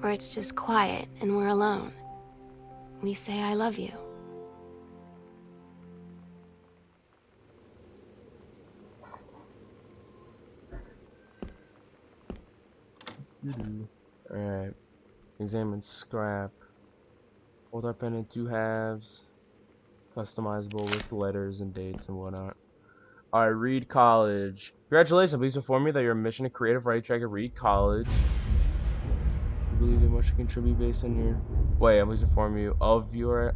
or it's just quiet and we're alone, we say I love you. Alright. Examine scrap. Hold up pen in 2 halves. Customizable with letters and dates and whatnot. Alright, Reed College. Congratulations, please inform me that your mission in creative writing track at Reed College. I believe they much to contribute based on your... Wait, I'm pleased to inform you of your...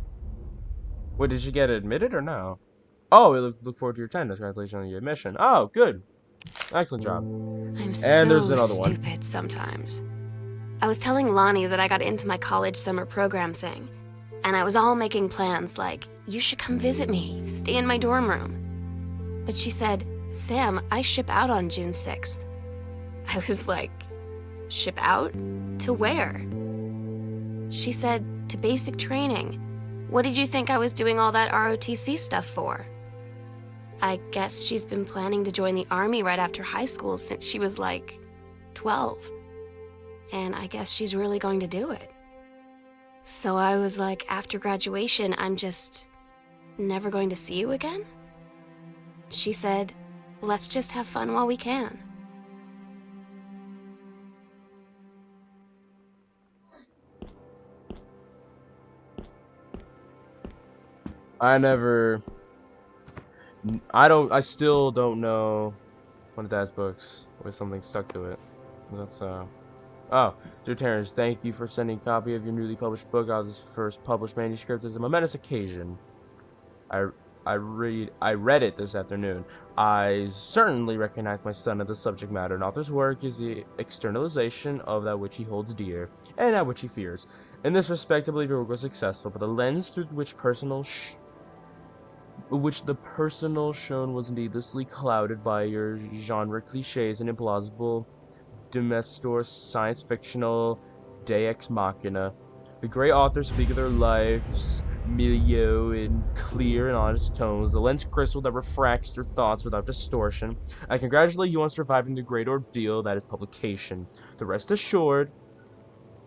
Wait, did you get admitted or no? Oh, we look forward to your attendance. Congratulations on your admission. Oh, good. Excellent job. I'm And so there's another one. stupid sometimes. I was telling Lonnie that I got into my college summer program thing, and I was all making plans like, you should come visit me, stay in my dorm room. But she said, Sam, I ship out on June 6th. I was like, ship out? To where? She said, to basic training. What did you think I was doing all that ROTC stuff for? I guess she's been planning to join the army right after high school since she was like 12. And I guess she's really going to do it. So I was like, after graduation, I'm just never going to see you again? She said, let's just have fun while we can. I still don't know one of Dad's books with something stuck to it. That's, Oh, dear Terrence, thank you for sending a copy of your newly published book out as first published manuscript as a momentous occasion. I read it this afternoon. I certainly recognize my son in the subject matter. An author's work is the externalization of that which he holds dear, and that which he fears. In this respect, I believe your work was successful, but the lens through which the personal shown was needlessly clouded by your genre cliches and implausible domestor science fictional deus ex machina. The great authors speak of their lives milieu in clear and honest tones, the lens crystal that refracts their thoughts without distortion. I congratulate you on surviving the great ordeal that is publication. To rest assured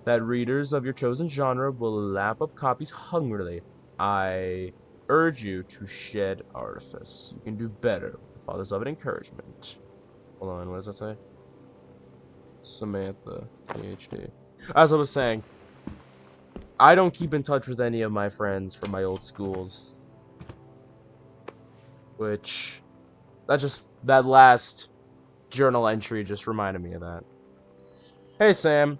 that readers of your chosen genre will lap up copies hungrily. I urge you to shed artifice. You can do better with the father's love and encouragement. Hold on, what does that say? Samantha, PhD. As I was saying, I don't keep in touch with any of my friends from my old schools. Which, that last journal entry just reminded me of that. Hey Sam,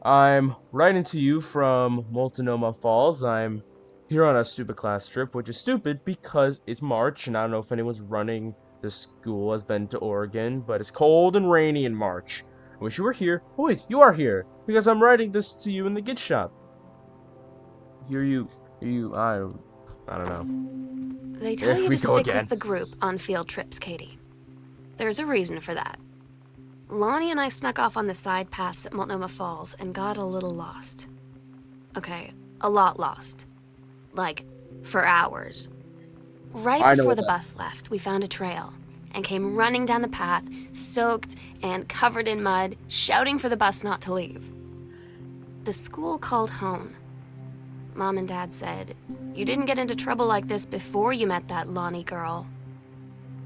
I'm writing to you from Multnomah Falls. I'm Here on a stupid class trip, which is stupid because it's March, and I don't know if anyone's running the school has been to Oregon, but it's cold and rainy in March. I wish you were here. Oh wait, you are here, because I'm writing this to you in the gift shop. I don't know. They There tell you we to go stick again. with the group on field trips, Katie. There's a reason for that. Lonnie and I snuck off on the side paths at Multnomah Falls and got a little lost. Okay, a lot lost. Like, for hours. Right I know before what the that's. bus left, we found a trail and came running down the path, soaked and covered in mud, shouting for the bus not to leave. The school called home. Mom and Dad said, "You didn't get into trouble like this before you met that Lonnie girl."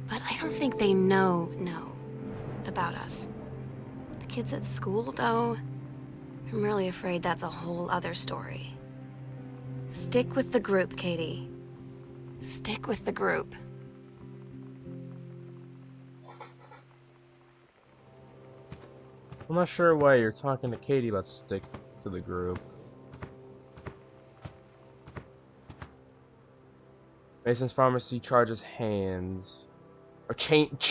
But I don't think they know about us. The kids at school, though, I'm really afraid that's a whole other story. Stick with the group, Katie. Stick with the group. I'm not sure why you're talking to Katie. Let's stick to the group. Mason's pharmacy charges hands. Or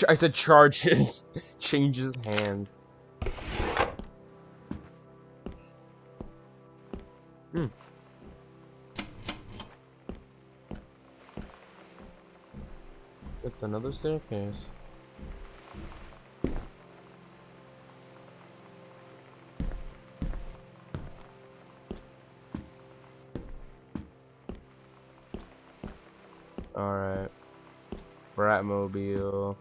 I said charges. Changes hands. Hmm. It's another staircase. Alright. Bratmobile.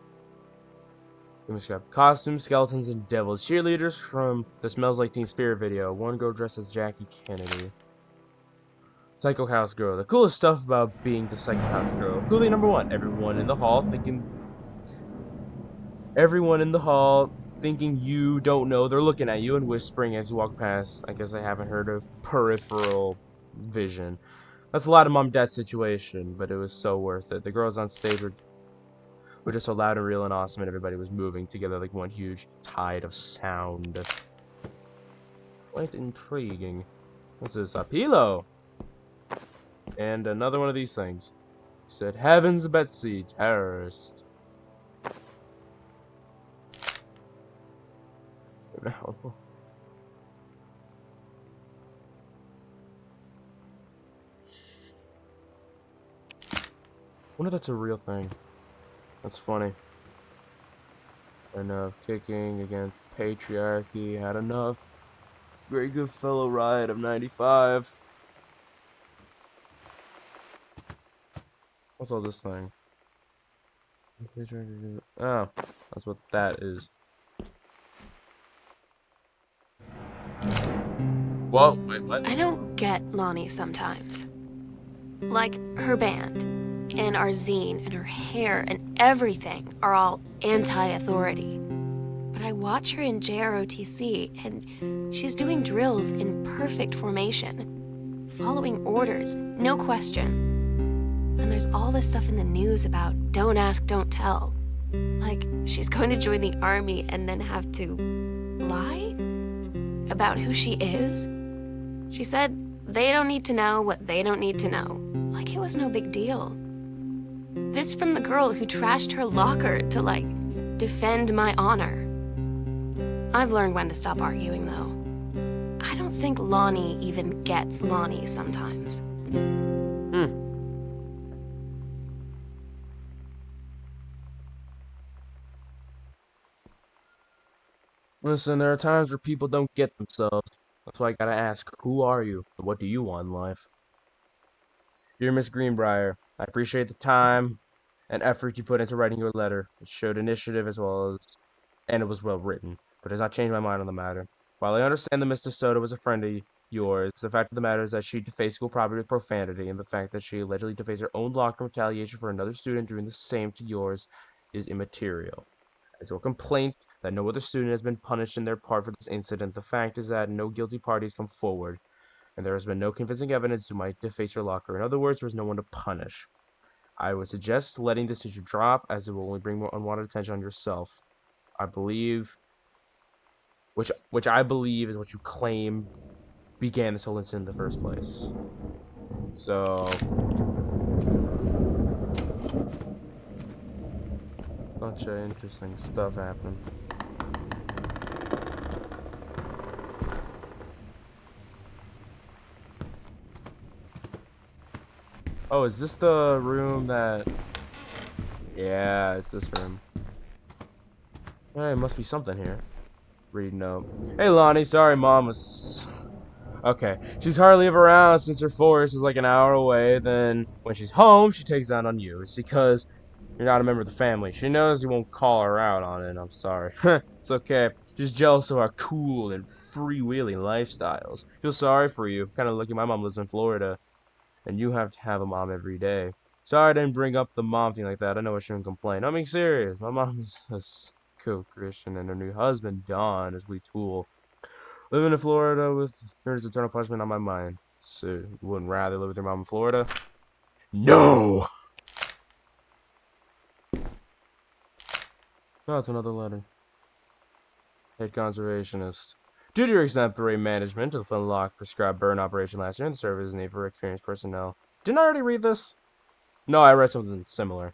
Costumes, skeletons, and devils. Cheerleaders from the Smells Like Teen Spirit video. One girl dressed as Jackie Kennedy. Psycho House Girl. The coolest stuff about being the Psycho House Girl. Coolie number one. Everyone in the hall thinking you don't know. They're looking at you and whispering as you walk past. I guess I haven't heard of peripheral vision. That's a lot of mom dad situation, but it was so worth it. The girls on stage were just so loud and real and awesome, and everybody was moving together like one huge tide of sound. Quite intriguing. What's this? A pillow! And another one of these things. It said, Heavens Betsy, terrorist. No. Wonder if that's a real thing. That's funny. Enough kicking against patriarchy. Had enough. Great good fellow riot of 95. What's all this thing? Oh, that's what that is. Whoa, wait, what? I don't get Lonnie sometimes. Like, her band, and our zine, and her hair, and everything are all anti-authority. But I watch her in JROTC, and she's doing drills in perfect formation, following orders, no question. And there's all this stuff in the news about don't ask, don't tell. Like, she's going to join the army and then have to lie about who she is. She said they don't need to know what they don't need to know. Like it was no big deal. This from the girl who trashed her locker to, like, defend my honor. I've learned when to stop arguing, though. I don't think Lonnie even gets Lonnie sometimes. Listen, there are times where people don't get themselves. That's why I gotta ask, who are you? What do you want in life? Dear Miss Greenbrier, I appreciate the time and effort you put into writing your letter. It showed initiative and it was well written, but it has not changed my mind on the matter. While I understand that Mr. Soto was a friend of yours, the fact of the matter is that she defaced school property with profanity, and the fact that she allegedly defaced her own locker in retaliation for another student doing the same to yours is immaterial. As your complaint that no other student has been punished in their part for this incident, the fact is that no guilty parties come forward, and there has been no convincing evidence who might deface your locker. In other words, there is no one to punish. I would suggest letting this issue drop, as it will only bring more unwanted attention on yourself. I believe, which I believe is what you claim began this whole incident in the first place. So, bunch of interesting stuff happening. Oh, is this the room that... Yeah, it's this room. Hey, must be something here. Read note. Hey, Lonnie, sorry Mom was... Okay, she's hardly ever around since her forest is like an hour away. Then, when she's home, she takes down on you. It's because you're not a member of the family. She knows you won't call her out on it. I'm sorry. It's okay. She's jealous of our cool and freewheeling lifestyles. Feel sorry for you. Kind of lucky my mom lives in Florida, and you have to have a mom every day. Sorry I didn't bring up the mom thing like that. I know I shouldn't complain. I'm being serious. My mom is a co-Christian, and her new husband, Don, is we tool. Living in Florida with her is eternal punishment on my mind. So, you wouldn't rather live with your mom in Florida? No! Oh, it's another letter. Head conservationist. Due to your exemplary management of the Flintlock prescribed burn operation last year, and the service is needed for experienced personnel. Didn't I already read this? No, I read something similar.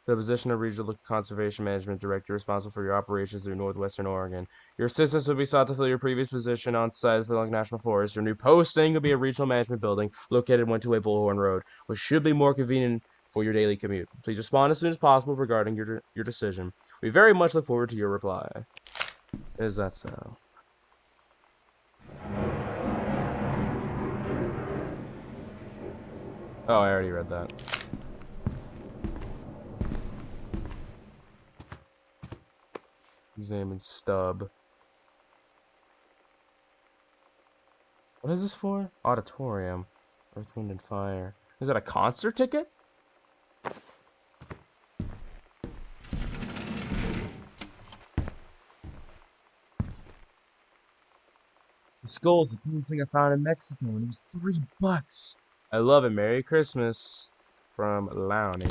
The position of Regional Conservation Management Director responsible for your operations through northwestern Oregon. Your assistance will be sought to fill your previous position on site of the Flintlock National Forest. Your new posting will be a regional management building located 128 Bullhorn Road, which should be more convenient for your daily commute. Please respond as soon as possible regarding your decision. We very much look forward to your reply. Is that so? Oh, I already read that. Examine stub. What is this for? Auditorium. Earth, Wind, and Fire. Is that a concert ticket? The skull's the coolest thing I found in Mexico, and it was $3. I love it. Merry Christmas from Lowney.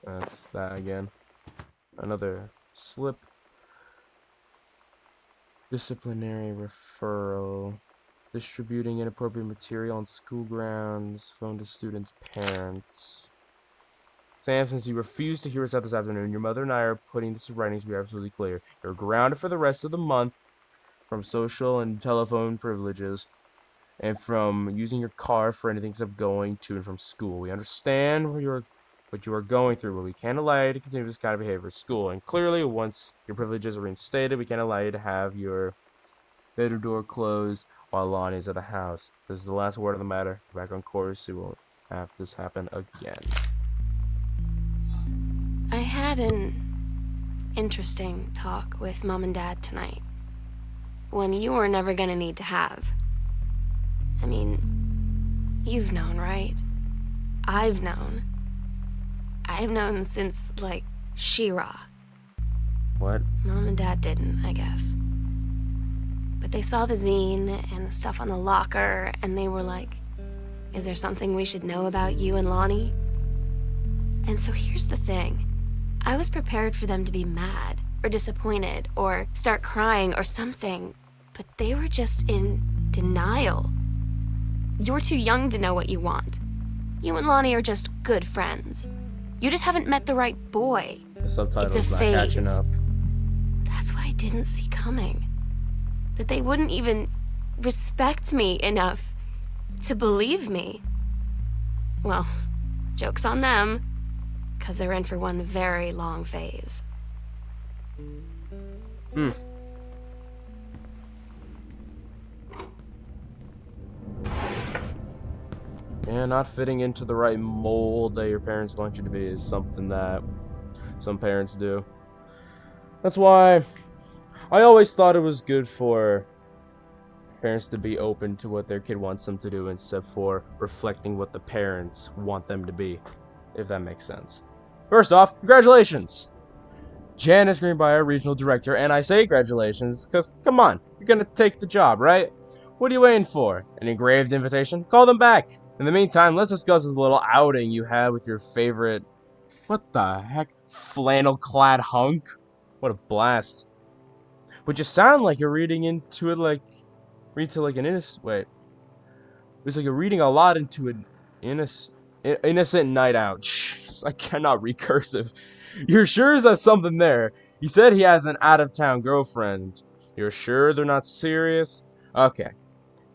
That's that again. Another slip. Disciplinary referral. Distributing inappropriate material on school grounds. Phone to students' parents. Sam, since you refused to hear us out this afternoon, your mother and I are putting this in writing to be absolutely clear. You're grounded for the rest of the month from social and telephone privileges and from using your car for anything except going to and from school. We understand what you are going through, but we can't allow you to continue this kind of behavior at school. And clearly, once your privileges are reinstated, we can't allow you to have your bedroom door closed while Lonnie's at the house. This is the last word of the matter. Back on course, we won't have this happen again. I had an interesting talk with Mom and Dad tonight. One you were never gonna need to have. I mean, you've known, right? I've known. I've known since, like, She-Ra. What? Mom and Dad didn't, I guess. But they saw the zine and the stuff on the locker, and they were like, is there something we should know about you and Lonnie? And so here's the thing. I was prepared for them to be mad, or disappointed, or start crying, or something. But they were just in denial. You're too young to know what you want. You and Lonnie are just good friends. You just haven't met the right boy. The subtitles It's a not catching phase. up. That's what I didn't see coming. That they wouldn't even respect me enough to believe me. Well, joke's on them, 'cause they're in for one very long phase. Yeah, not fitting into the right mold that your parents want you to be is something that some parents do. That's why I always thought it was good for parents to be open to what their kid wants them to do instead for reflecting what the parents want them to be, if that makes sense. First off, congratulations! Janice Greenbrier, regional director, and I say congratulations because, come on, you're gonna take the job, right? What are you waiting for? An engraved invitation? Call them back! In the meantime, let's discuss this little outing you had with your favorite... What the heck? Flannel-clad hunk? What a blast. But you sound like you're reading into it like... Read to like an innocent... Wait. It's like you're reading a lot into an innocent night out. Jeez, I cannot read cursive. You're sure there's something there? He said he has an out-of-town girlfriend. You're sure they're not serious? Okay.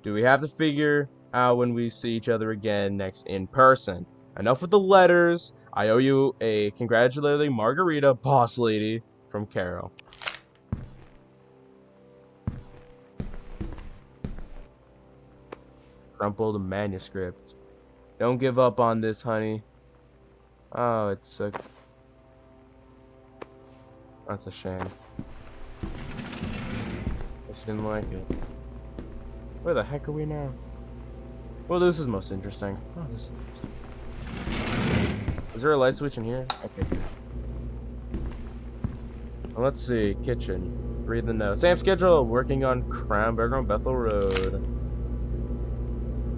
Do we have to figure out when we see each other again next in person? Enough with the letters. I owe you a congratulatory margarita, boss lady, from Carol. Crumpled manuscript. Don't give up on this, honey. Oh, it's a... That's a shame. I just didn't like it. Where the heck are we now? Well, this is most interesting. Oh, this is there a light switch in here? Okay. Well, let's see. Kitchen. Read the note. Same schedule. Working on Cranberger on Bethel Road.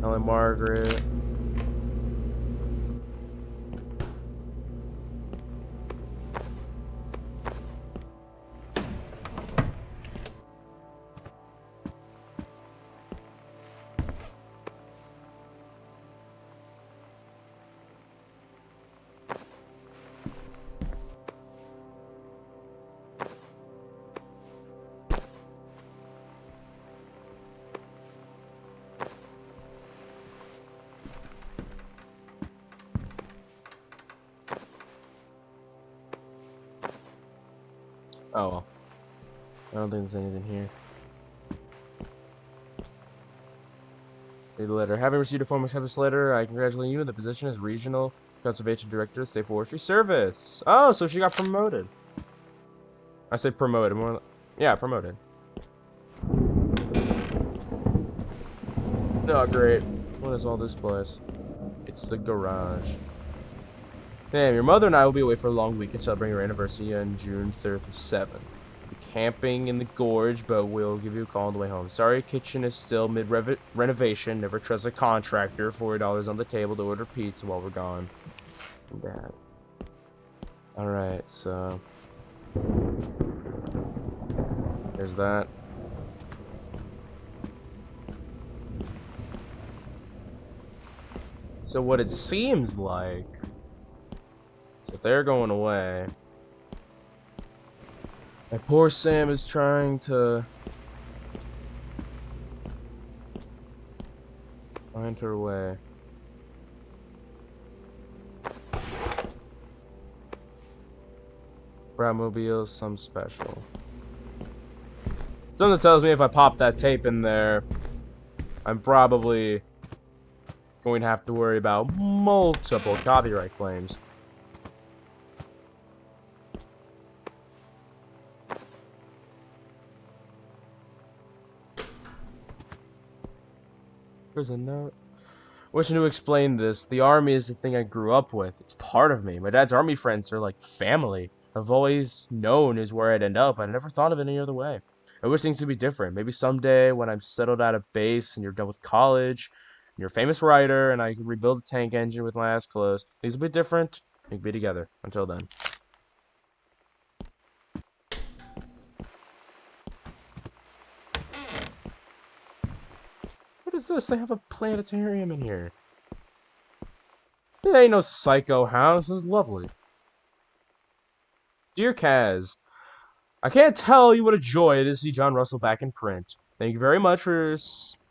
Ellen Margaret. Oh well. I don't think there's anything here. Read the letter. Having received a formal acceptance letter, I congratulate you in the position as Regional Conservation Director of State Forestry Service. Oh, so she got promoted. I say promoted. More, yeah, promoted. Oh, great. What is all this place? It's the garage. Damn, your mother and I will be away for a long weekend celebrating our anniversary on June 3rd through 7th. We'll be camping in the gorge, but we'll give you a call on the way home. Sorry, kitchen is still mid-renovation. Never trust a contractor. $40 on the table to order pizza while we're gone. Bad. Alright, so... There's that. So what it seems like... So they're going away. And poor Sam is trying to... find her way. Bratmobile, some special. Something tells me if I pop that tape in there, I'm probably going to have to worry about multiple copyright claims. There's a note. Wishing to explain this, the army is the thing I grew up with. It's part of me. My dad's army friends are like family. I've always known is where I'd end up, but I never thought of it any other way. I wish things could be different. Maybe someday when I'm settled out of base and you're done with college, and you're a famous writer, and I can rebuild a tank engine with my eyes closed, things will be different. We can be together. Until then. What is this? They have a planetarium in here. It ain't no psycho house. This is lovely. Dear Kaz, I can't tell you what a joy it is to see John Russell back in print. Thank you very much for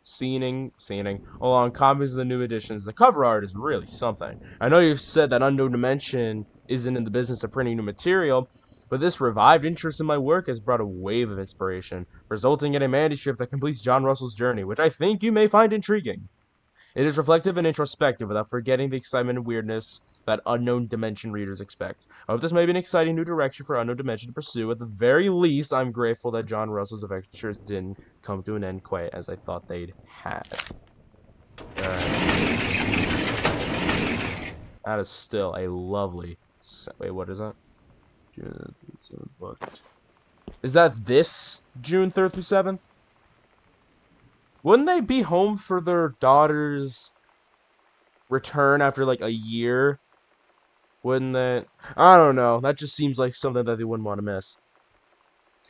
seeing along copies of the new editions. The cover art is really something. I know you've said that Unknown Dimension isn't in the business of printing new material, but this revived interest in my work has brought a wave of inspiration, resulting in a manuscript that completes John Russell's journey, which I think you may find intriguing. It is reflective and introspective without forgetting the excitement and weirdness that Unknown Dimension readers expect. I hope this may be an exciting new direction for Unknown Dimension to pursue. At the very least, I'm grateful that John Russell's adventures didn't come to an end quite as I thought they'd had. Alright. That is still a lovely... Wait, what is that? June 7th booked. Is that this June 3rd through 7th? Wouldn't they be home for their daughter's return after like a year? Wouldn't that? I don't know. That just seems like something that they wouldn't want to miss.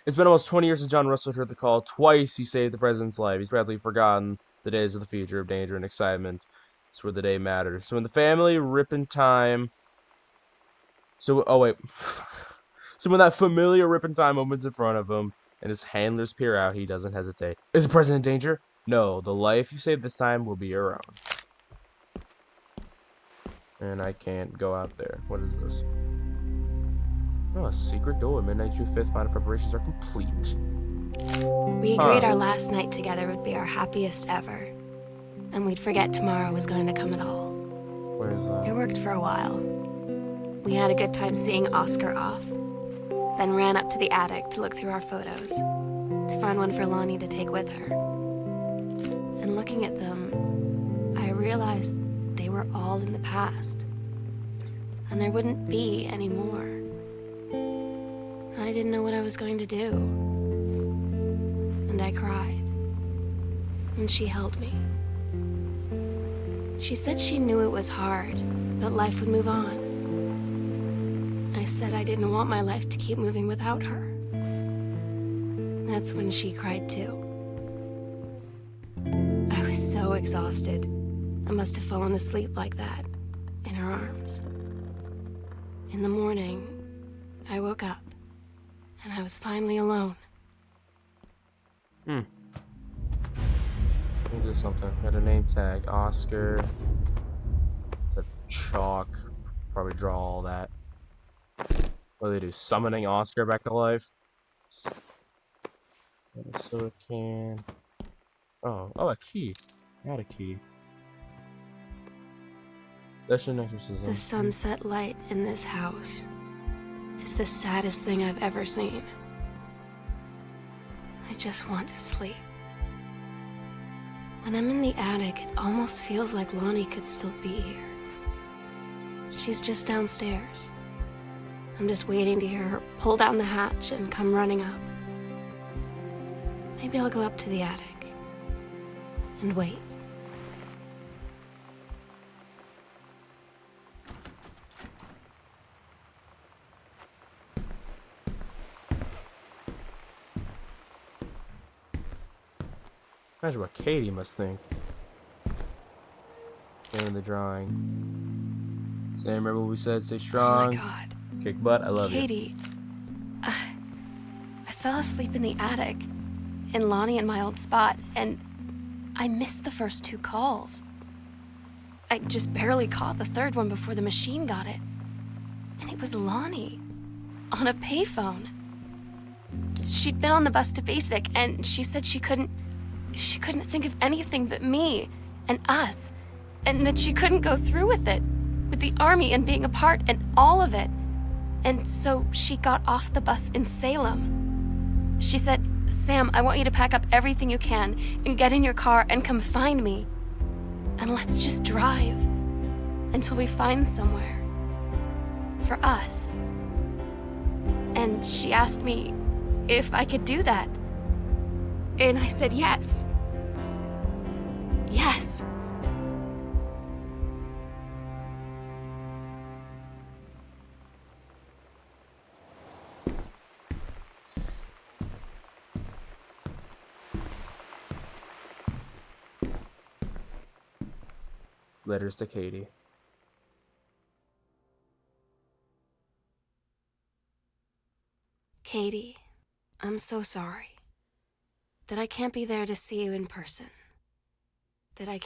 It's been almost 20 years since John Russell heard the call. Twice he saved the president's life. He's practically forgotten the days of the future of danger and excitement. It's where the day matters. So when the family rip in time... oh wait. So when that familiar rip in time opens in front of him, and his handlers peer out, he doesn't hesitate. Is the president in danger? No, the life you save this time will be your own. And I can't go out there. What is this? Oh, a secret door. Midnight, June 5th. Final preparations are complete. We agreed our last night together would be our happiest ever. And we'd forget tomorrow was going to come at all. Where is that? It worked for a while. We had a good time seeing Oscar off. Then ran up to the attic to look through our photos, to find one for Lonnie to take with her. And looking at them, I realized they were all in the past. And there wouldn't be any more. And I didn't know what I was going to do. And I cried. And she held me. She said she knew it was hard, but life would move on. I said I didn't want my life to keep moving without her. That's when she cried too. I was so exhausted. I must have fallen asleep like that, in her arms. In the morning, I woke up, and I was finally alone. Let me do something. Got a name tag. Oscar. The chalk. Probably draw all that. What do they do? Summoning Oscar back to life? Soda can. Oh, a key. Add a key. That's an exorcism. The sunset light in this house is the saddest thing I've ever seen. I just want to sleep. When I'm in the attic, it almost feels like Lonnie could still be here. She's just downstairs. I'm just waiting to hear her pull down the hatch and come running up. Maybe I'll go up to the attic and wait. Imagine what Katie must think. In the drawing. Sam, remember what we said? Stay strong. Oh my God. Kick butt. I love Katie, I fell asleep in the attic, in Lonnie and my old spot, and I missed the first 2 calls. I just barely caught the third one before the machine got it. And it was Lonnie, on a payphone. She'd been on the bus to Basic, and she said she couldn't think of anything but me and us, and that she couldn't go through with it, with the army and being apart and all of it. And so she got off the bus in Salem. She said, "Sam, I want you to pack up everything you can and get in your car and come find me. And let's just drive until we find somewhere for us." And she asked me if I could do that. And I said yes. Yes. Letters to Katie. Katie, I'm so sorry that I can't be there to see you in person. That I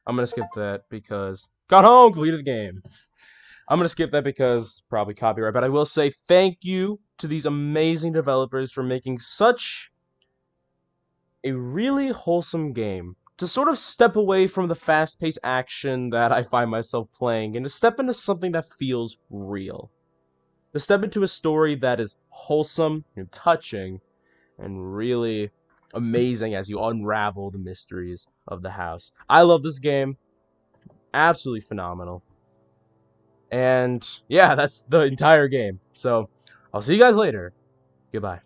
I'm gonna skip that because got home, completed the game. I'm gonna skip that because probably copyright, but I will say thank you to these amazing developers for making such a really wholesome game. to sort of step away from the fast-paced action that I find myself playing and to step into something that feels real. To step into a story that is wholesome and touching and really amazing as you unravel the mysteries of the house. I love this game. Absolutely phenomenal. And yeah, that's the entire game. So I'll see you guys later. Goodbye.